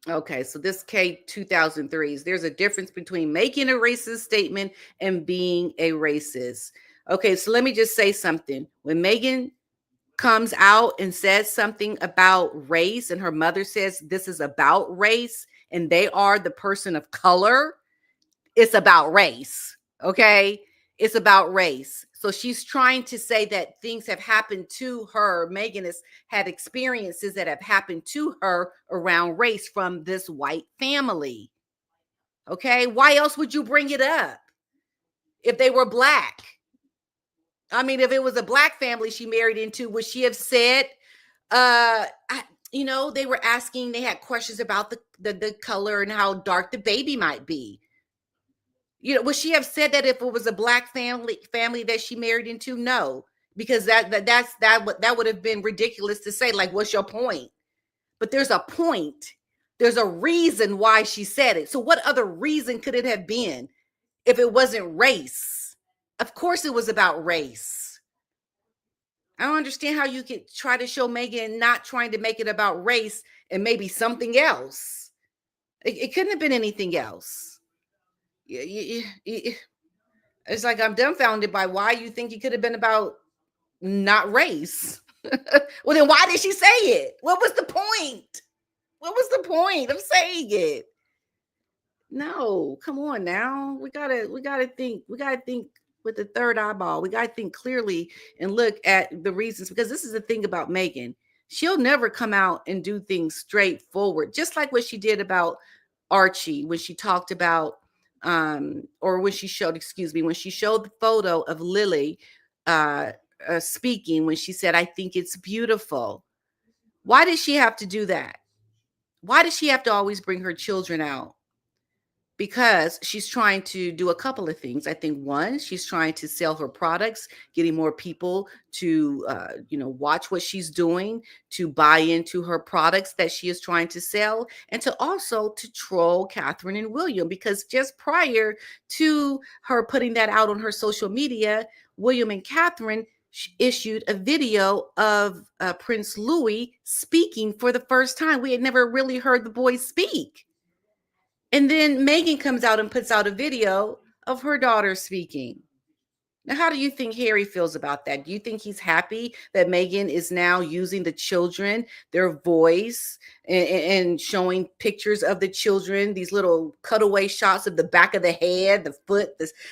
Okay, so this K 2003s, there's a difference between making a racist statement and being a racist. Okay, so let me just say something. When Meghan comes out and says something about race, and her mother says this is about race, and they are the person of color, it's about race. Okay, it's about race. So she's trying to say that things have happened to her. Meghan has had experiences that have happened to her around race from this white family. Okay, why else would you bring it up if they were black? I mean, if it was a black family she married into, would she have said, they were asking, they had questions about the color and how dark the baby might be. Would she have said that if it was a black family that she married into? No, because that would have been ridiculous to say. Like, what's your point? But there's a point. There's a reason why she said it. So what other reason could it have been if it wasn't race? Of course it was about race. I don't understand how you could try to show Meghan not trying to make it about race and maybe something else. It couldn't have been anything else. It's like I'm dumbfounded by why you think it could have been about not race. Well, then why did she say it? What was the point? What was the point of saying it? No, come on now. We gotta think with the third eyeball. We gotta think clearly and look at the reasons, because this is the thing about Meghan. She'll never come out and do things straightforward, just like what she did about Archie when she talked about or when she showed the photo of Lily speaking, when she said, I think it's beautiful. Why did she have to do that? Why does she have to always bring her children out? Because she's trying to do a couple of things. I think one, she's trying to sell her products, getting more people to, watch what she's doing, to buy into her products that she is trying to sell, and to also to troll Catherine and William. Because just prior to her putting that out on her social media, William and Catherine issued a video of Prince Louis speaking for the first time. We had never really heard the boys speak. And then Meghan comes out and puts out a video of her daughter speaking. Now, how do you think Harry feels about that? Do you think he's happy that Meghan is now using the children, their voice, and showing pictures of the children, these little cutaway shots of the back of the head, the foot,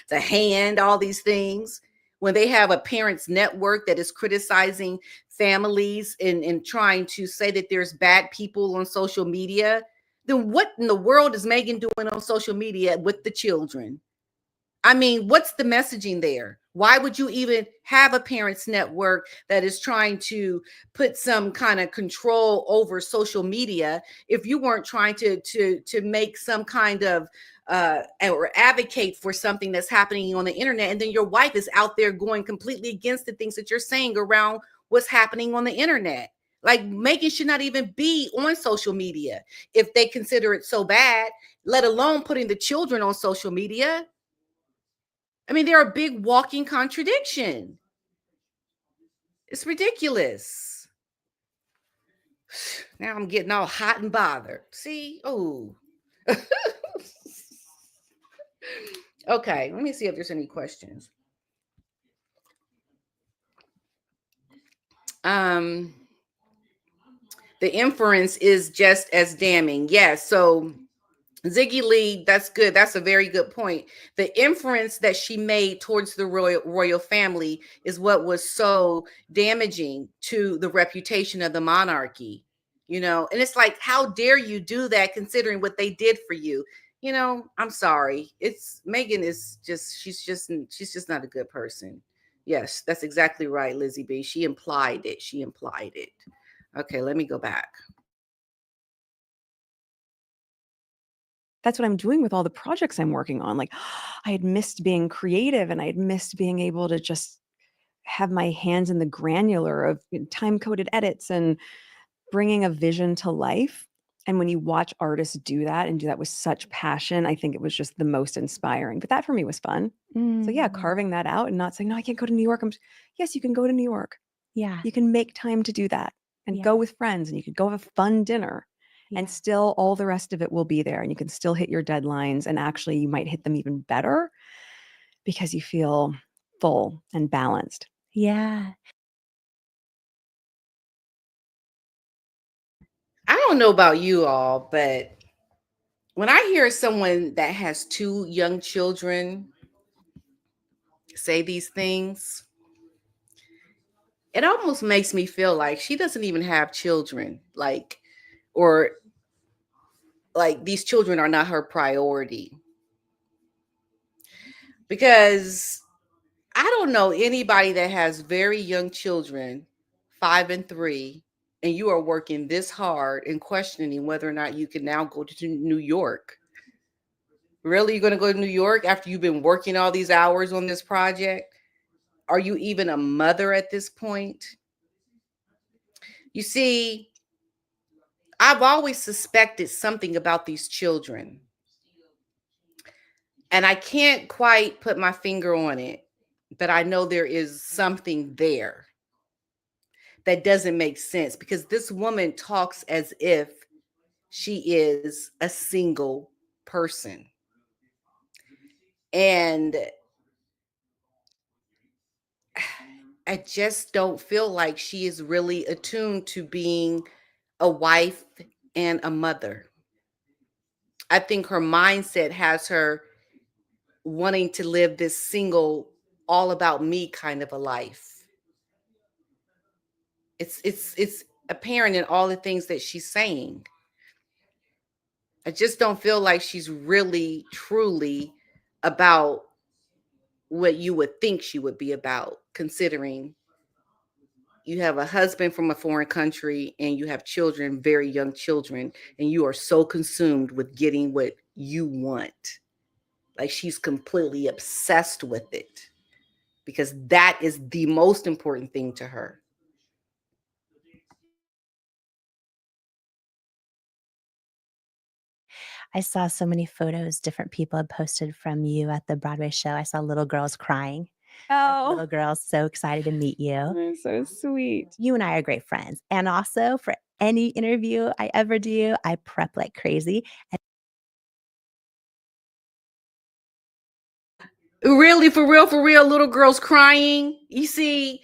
the hand, all these things, when they have a parents' network that is criticizing families and trying to say that there's bad people on social media? Then what in the world is Meghan doing on social media with the children? I mean, what's the messaging there? Why would you even have a parents network that is trying to put some kind of control over social media if you weren't trying to make some kind of or advocate for something that's happening on the internet, and then your wife is out there going completely against the things that you're saying around what's happening on the internet? Like, Meghan should not even be on social media if they consider it so bad, let alone putting the children on social media. I mean, they're a big walking contradiction. It's ridiculous. Now I'm getting all hot and bothered. See? Oh. Okay, let me see if there's any questions. The inference is just as damning. Yes, so Ziggy Lee, that's good. That's a very good point. The inference that she made towards the royal family is what was so damaging to the reputation of the monarchy, and it's like, how dare you do that considering what they did for you? I'm sorry. Meghan is she's just not a good person. Yes, that's exactly right, Lizzie B. She implied it. Okay, let me go back. That's what I'm doing with all the projects I'm working on. Like, I had missed being creative, and I had missed being able to just have my hands in the granular of time-coded edits and bringing a vision to life. And when you watch artists do that and do that with such passion, I think it was just the most inspiring. But that for me was fun. So yeah, carving that out and not saying, no, I can't go to New York. Yes, you can go to New York. Yeah. You can make time to do that and go with friends, and you could go have a fun dinner. And still all the rest of it will be there, and you can still hit your deadlines, and actually you might hit them even better because you feel full and balanced. Yeah. I don't know about you all, but when I hear someone that has 2 young children say these things, it almost makes me feel like she doesn't even have children, or these children are not her priority. Because I don't know anybody that has very young children, 5 and 3, and you are working this hard and questioning whether or not you can now go to New York. Really? You're going to go to New York after you've been working all these hours on this project? Are you even a mother at this point? You see, I've always suspected something about these children, and I can't quite put my finger on it, but I know there is something there that doesn't make sense, because this woman talks as if she is a single person. And I just don't feel like she is really attuned to being a wife and a mother. I think her mindset has her wanting to live this single, all about me kind of a life. It's apparent in all the things that she's saying. I just don't feel like she's really truly about what you would think she would be about, considering you have a husband from a foreign country and you have children, very young children, and you are so consumed with getting what you want. Like, she's completely obsessed with it because that is the most important thing to her. I saw so many photos different people had posted from you at the Broadway show. I saw little girls crying. Little girls so excited to meet you. You're so sweet. You and I are great friends. And also, for any interview I ever do, I prep like crazy. Really, for real, little girls crying. You see,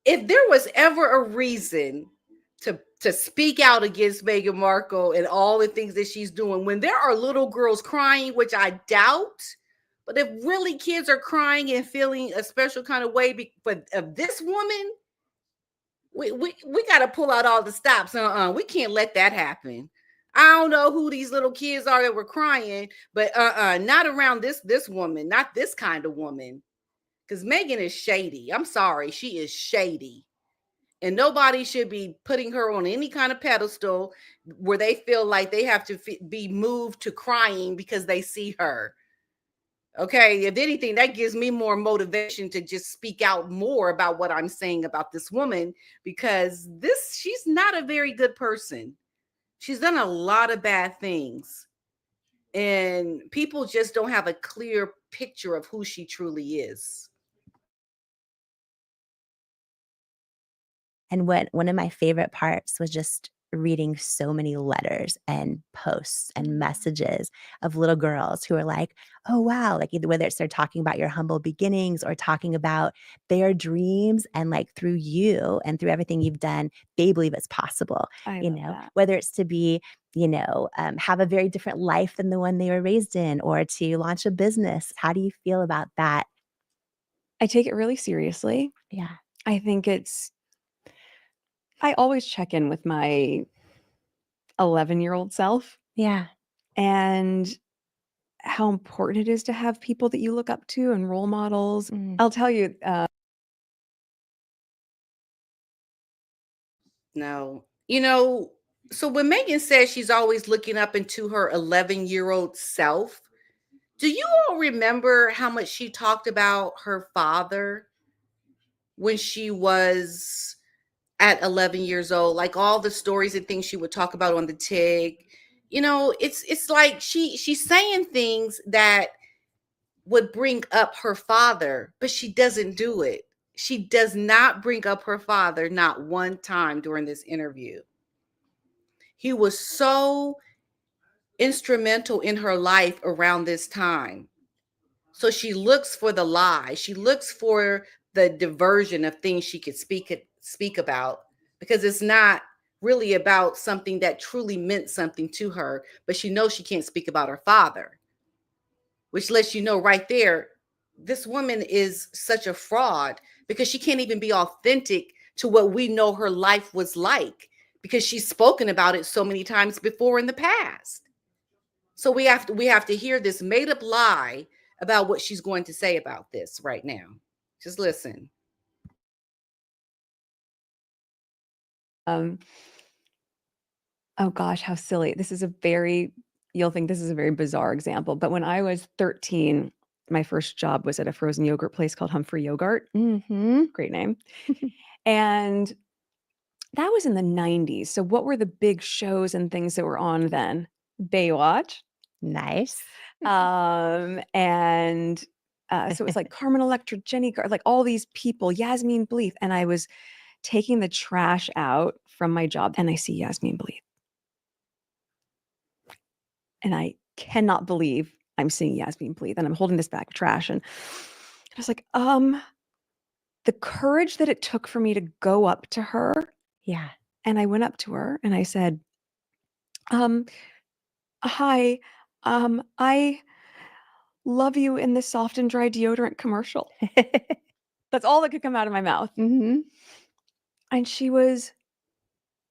if there was ever a reason to speak out against Meghan Markle and all the things that she's doing, when there are little girls crying, which I doubt, but if really kids are crying and feeling a special kind of way of this woman, we got to pull out all the stops. We can't let that happen. I don't know who these little kids are that were crying, but not around this woman, not this kind of woman. Because Meghan is shady. I'm sorry, she is shady. And nobody should be putting her on any kind of pedestal where they feel like they have to be moved to crying because they see her. Okay, if anything, that gives me more motivation to just speak out more about what I'm saying about this woman, because she's not a very good person. She's done a lot of bad things, and people just don't have a clear picture of who she truly is. And one of my favorite parts was just reading so many letters and posts and messages of little girls who are like, oh, wow. Like either whether it's they're talking about your humble beginnings or talking about their dreams, and like through you and through everything you've done, they believe it's possible. I You love know, that. whether it's to be, have a very different life than the one they were raised in, or to launch a business. How do you feel about that? I take it really seriously. Yeah. I think I always check in with my 11-year-old self Yeah. and how important it is to have people that you look up to and role models. I'll tell you, No, so when Meghan says she's always looking up into her 11-year-old self, do you all remember how much she talked about her father when she was at 11 years old? Like all the stories and things she would talk about on the TIG. It's like she's saying things that would bring up her father, but she doesn't do it. She does not bring up her father, not one time during this interview. He was so instrumental in her life around this time. So she looks for the lie. She looks for the diversion of things she could speak about, because it's not really about something that truly meant something to her, but she knows she can't speak about her father, which lets you know right there, this woman is such a fraud, because she can't even be authentic to what we know her life was like, because she's spoken about it so many times before in the past. So we have to hear this made up lie about what she's going to say about this right now. Just listen. oh gosh, how silly. You'll think this is a very bizarre example, but when I was 13, my first job was at a frozen yogurt place called Humphrey Yogurt. Great name. And that was in the 90s. So what were the big shows and things that were on then? Baywatch. Nice. And so it was like Carmen Electra, Jenny like all these people, Yasmin Bleeth. And I was taking the trash out from my job and I see Yasmin Bleeth. And I cannot believe I'm seeing Yasmin Bleeth, and I'm holding this bag of trash. And I was like, the courage that it took for me to go up to her. Yeah. And I went up to her and I said, hi, I love you in this soft and dry deodorant commercial. That's all that could come out of my mouth. And she was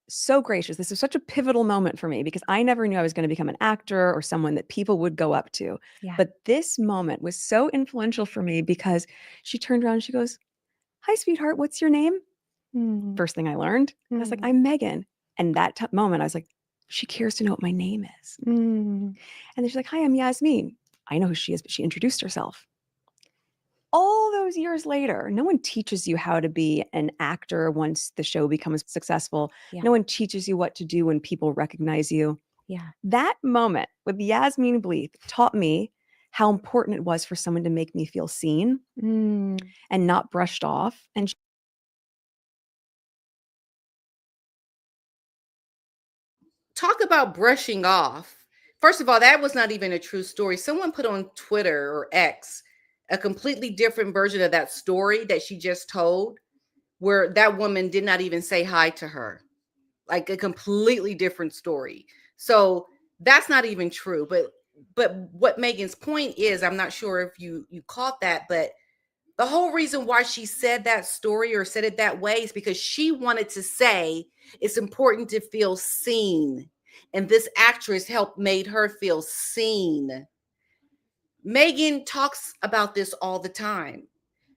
so gracious. This is such a pivotal moment for me because I never knew I was going to become an actor or someone that people would go up to. Yeah. But this moment was so influential for me because she turned around and she goes, hi, sweetheart, what's your name? First thing I learned. I was like, I'm Meghan. And that moment, I was like, she cares to know what my name is. And then she's like, hi, I'm Yasmin. I know who she is, but she introduced herself. All those years later, no one teaches you how to be an actor once the show becomes successful. Yeah. No one teaches you what to do when people recognize you. Yeah. That moment with Yasmin Bleeth taught me how important it was for someone to make me feel seen and not brushed off. And Talk about brushing off. First of all, that was not even a true story. Someone put on Twitter or X a completely different version of that story that she just told, where that woman did not even say hi to her. Like a completely different story. So that's not even true. But what Meghan's point is, I'm not sure if you caught that, but the whole reason why she said that story or said it that way is because she wanted to say it's important to feel seen. And this actress helped made her feel seen. Meghan talks about this all the time.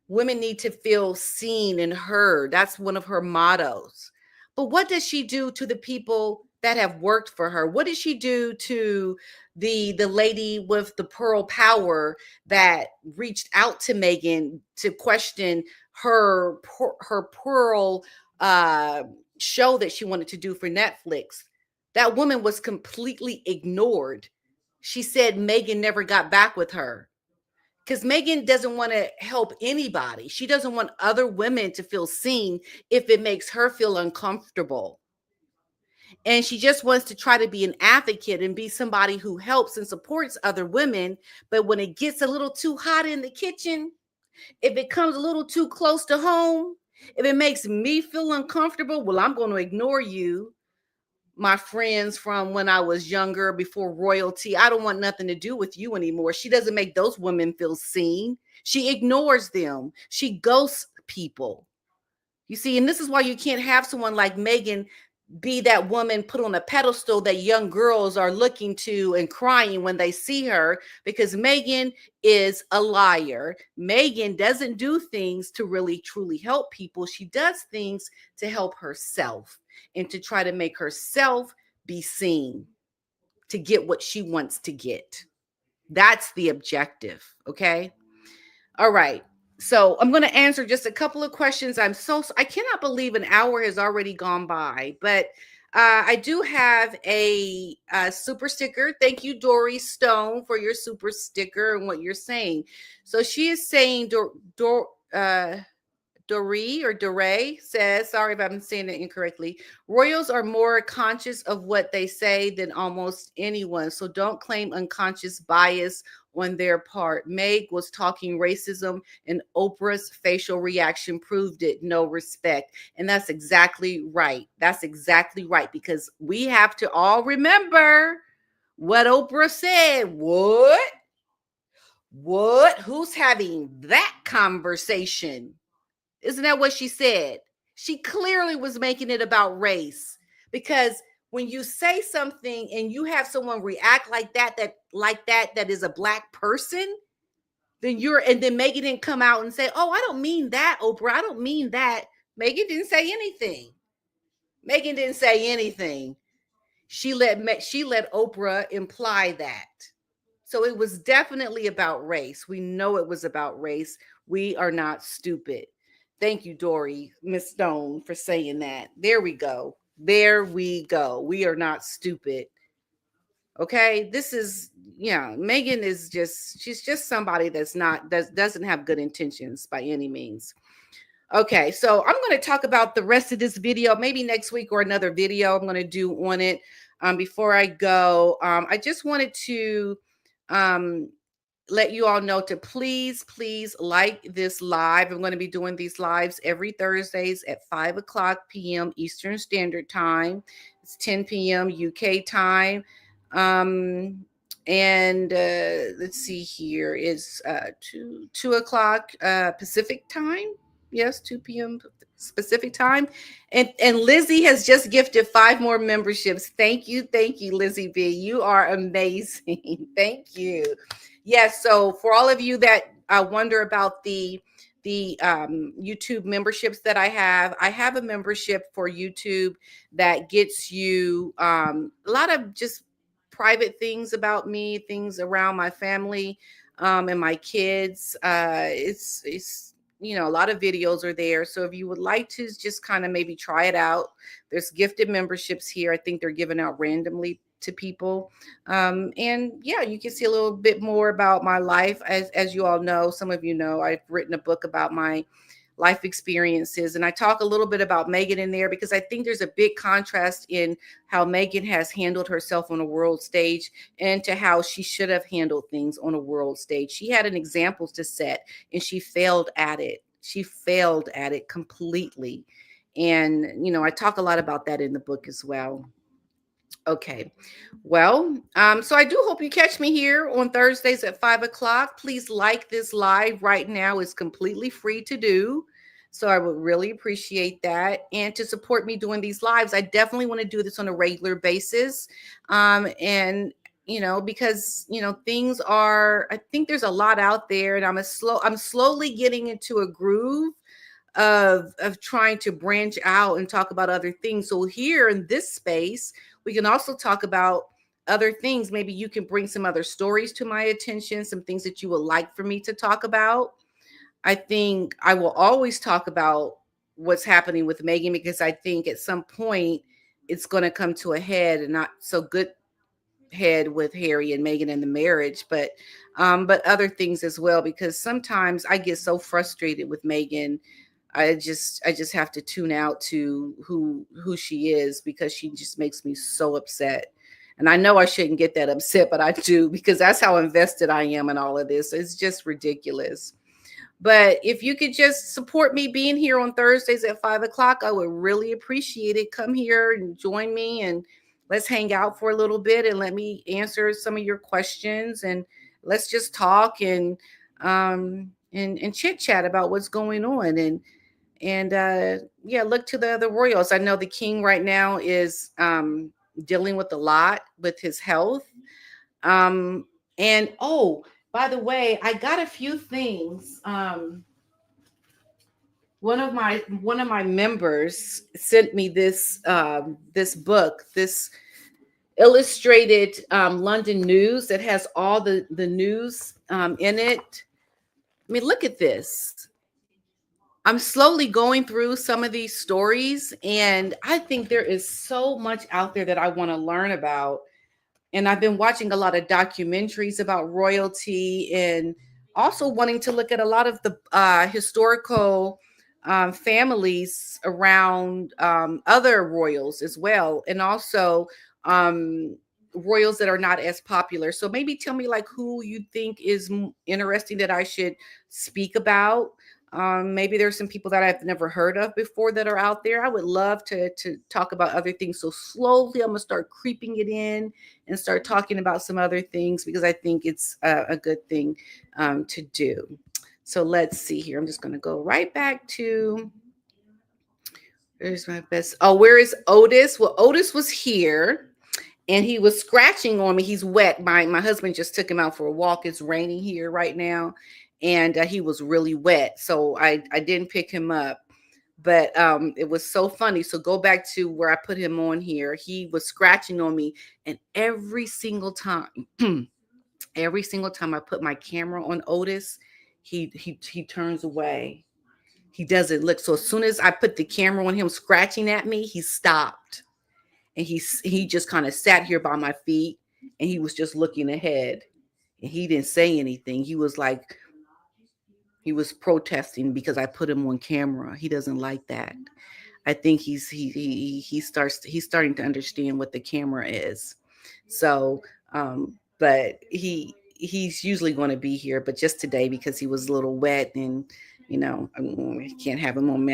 Women need to feel seen and heard. That's one of her mottos. But what does she do to the people that have worked for her? What does she do to the lady with the pearl power that reached out to Meghan to question her pearl show that she wanted to do for Netflix? That woman was completely ignored. She said Meghan never got back with her because Meghan doesn't want to help anybody. She doesn't want other women to feel seen if it makes her feel uncomfortable. And she just wants to try to be an advocate and be somebody who helps and supports other women. But when it gets a little too hot in the kitchen, if it comes a little too close to home, if it makes me feel uncomfortable, well, I'm going to ignore you. My friends from when I was younger, before royalty, I don't want nothing to do with you anymore. She doesn't make those women feel seen. She ignores them. She ghosts people. You see, and this is why you can't have someone like Meghan be that woman put on a pedestal that young girls are looking to and crying when they see her, because Meghan is a liar. Meghan doesn't do things to really truly help people. She does things to help herself and to try to make herself be seen, to get what she wants to get. That's the objective. Okay. All right. So I'm going to answer just a couple of questions. I cannot believe an hour has already gone by, but I do have a super sticker. Thank you, Dory Stone, for your super sticker and what you're saying. So she is saying, Doree says, sorry if I'm saying it incorrectly, royals are more conscious of what they say than almost anyone. So don't claim unconscious bias on their part. Meg was talking racism and Oprah's facial reaction proved it. No respect. And that's exactly right. That's exactly right. Because we have to all remember what Oprah said. What? What? Who's having that conversation? Isn't that what she said? She clearly was making it about race, because when you say something and you have someone react like that is a black person, then Meghan didn't come out and say, "Oh, I don't mean that, Oprah. I don't mean that." Meghan didn't say anything. Meghan didn't say anything. She let Oprah imply that. So it was definitely about race. We know it was about race. We are not stupid. Thank you, Dory, Miss Stone, for saying that. There we go. There we go. We are not stupid. Okay. This is, Meghan is she's just somebody that doesn't have good intentions by any means. Okay, so I'm going to talk about the rest of this video, maybe next week or another video I'm going to do on it. Before I go, I just wanted to let you all know to please like this live. I'm going to be doing these lives every Thursdays at 5:00 p.m. Eastern Standard Time. It's 10 p.m. UK time. And let's see here, it's 2 o'clock Pacific time. Yes, 2 p.m. Pacific time. And Lizzie has just gifted 5 more memberships. Thank you, Lizzie B. You are amazing. Thank you. Yes, so for all of you that wonder about the YouTube memberships that I have a membership for YouTube that gets you a lot of just private things about me, things around my family and my kids. It's a lot of videos are there. So if you would like to just kind of maybe try it out, there's gifted memberships here. I think they're given out randomly to people. And yeah, you can see a little bit more about my life. As you all know, some of you know, I've written a book about my life experiences. And I talk a little bit about Meghan in there because I think there's a big contrast in how Meghan has handled herself on a world stage and to how she should have handled things on a world stage. She had an example to set and she failed at it. She failed at it completely. And, I talk a lot about that in the book as well. Okay. Well, so I do hope you catch me here on Thursdays at 5:00. Please like this live right now. It's completely free to do. So I would really appreciate that. And to support me doing these lives, I definitely want to do this on a regular basis. And because things are, I think there's a lot out there, and I'm slowly getting into a groove of trying to branch out and talk about other things. So here in this space, we can also talk about other things. Maybe you can bring some other stories to my attention, some things that you would like for me to talk about. I think I will always talk about what's happening with Meghan, because I think at some point it's going to come to a head, and not so good head with Harry and Meghan and the marriage, but other things as well, because sometimes I get so frustrated with Meghan. I just have to tune out to who she is, because she just makes me so upset. And I know I shouldn't get that upset, but I do, because that's how invested I am in all of this. It's just ridiculous. But if you could just support me being here on Thursdays at 5 o'clock, I would really appreciate it. Come here and join me, and let's hang out for a little bit, and let me answer some of your questions, and let's just talk and chit chat about what's going on. And yeah, look to the other royals. I know the king right now is dealing with a lot with his health. Um, and oh, by the way, I got a few things. One of my members sent me this book, this illustrated London news that has all the news in it. I mean, look at this. I'm slowly going through some of these stories, and I think there is so much out there that I want to learn about. And I've been watching a lot of documentaries about royalty, and also wanting to look at a lot of the historical families around other royals as well, and also um, royals that are not as popular. So maybe tell me like who you think is interesting that I should speak about. Maybe there's some people that I've never heard of before that are out there. I would love to talk about other things. So slowly I'm gonna start creeping it in and start talking about some other things, because I think it's a good thing to do. So let's see here. I'm just going to go right back to, there's my best. Oh, where is Otis? Well, Otis was here, and he was scratching on me. He's wet. My husband just took him out for a walk. It's raining here right now, and he was really wet. So I didn't pick him up. But it was so funny. So go back to where I put him on here. He was scratching on me, and every single time, every single time I put my camera on Otis, he turns away. He doesn't look. So as soon as I put the camera on him scratching at me, he stopped, and he just kind of sat here by my feet, and he was just looking ahead, and he didn't say anything. He was like, he was protesting because I put him on camera. He doesn't like that. I think he's starting to understand what the camera is. So, but he's usually going to be here, but just today, because he was a little wet, and I can't have him on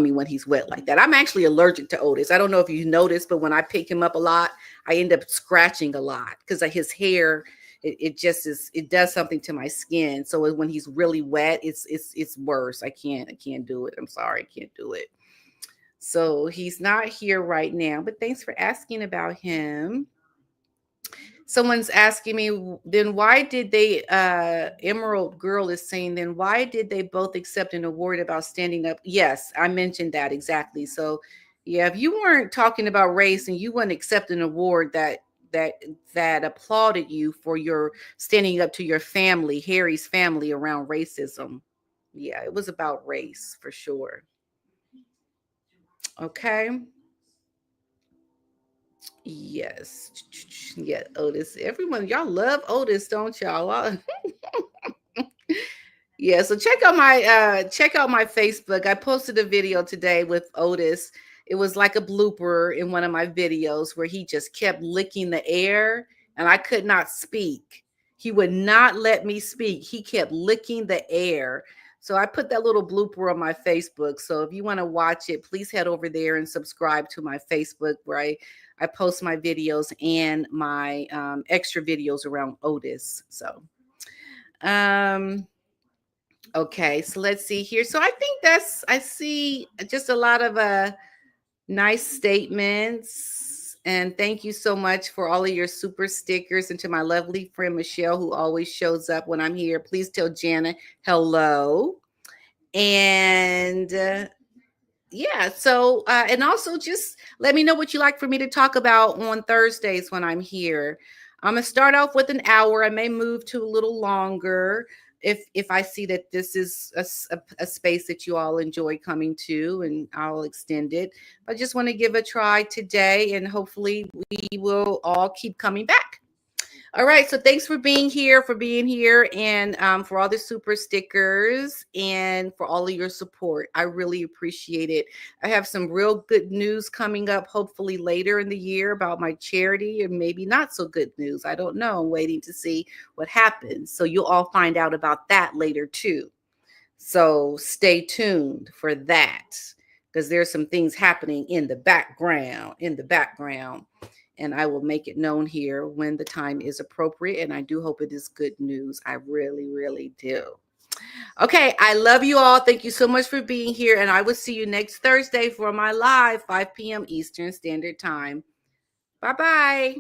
me when he's wet like that. I'm actually allergic to Otis. I don't know if you noticed, but when I pick him up a lot, I end up scratching a lot because his hair. It just is. It does something to my skin. So when he's really wet, it's worse. I can't do it. I'm sorry, I can't do it. So he's not here right now, but thanks for asking about him. Someone's asking me, then why did they, Emerald Girl is saying, then why did they both accept an award about standing up? Yes, I mentioned that exactly. So yeah, if you weren't talking about race and you wouldn't accept an award that applauded you for your standing up to your family, Harry's family, around racism. Yeah, it was about race for sure. Okay. Yes. Yeah, Otis. Everyone, y'all love Otis, don't y'all? Yeah, so check out my Facebook. I posted a video today with Otis. It was like a blooper in one of my videos where he just kept licking the air, and I could not speak. He would not let me speak. He kept licking the air. So I put that little blooper on my Facebook. So if you want to watch it, please head over there and subscribe to my Facebook, where I post my videos and my extra videos around Otis. So Okay, so let's see here. So I think I see just a lot of nice statements. And thank you so much for all of your super stickers. And to my lovely friend Michelle, who always shows up when I'm here, please tell Jana hello. And yeah, so and also just let me know what you like for me to talk about on Thursdays when I'm here. I'm gonna start off with an hour. I may move to a little longer if I see that this is a space that you all enjoy coming to, and I'll extend it. I just want to give a try today, and hopefully we will all keep coming back. All right. So thanks for being here, and for all the super stickers and for all of your support. I really appreciate it. I have some real good news coming up, hopefully later in the year about my charity, and maybe not so good news. I don't know. I'm waiting to see what happens. So you'll all find out about that later too. So stay tuned for that, because there's some things happening in the background, and I will make it known here when the time is appropriate. And I do hope it is good news. I really, really do. Okay, I love you all. Thank you so much for being here. And I will see you next Thursday for my live 5 p.m. Eastern Standard Time. Bye-bye.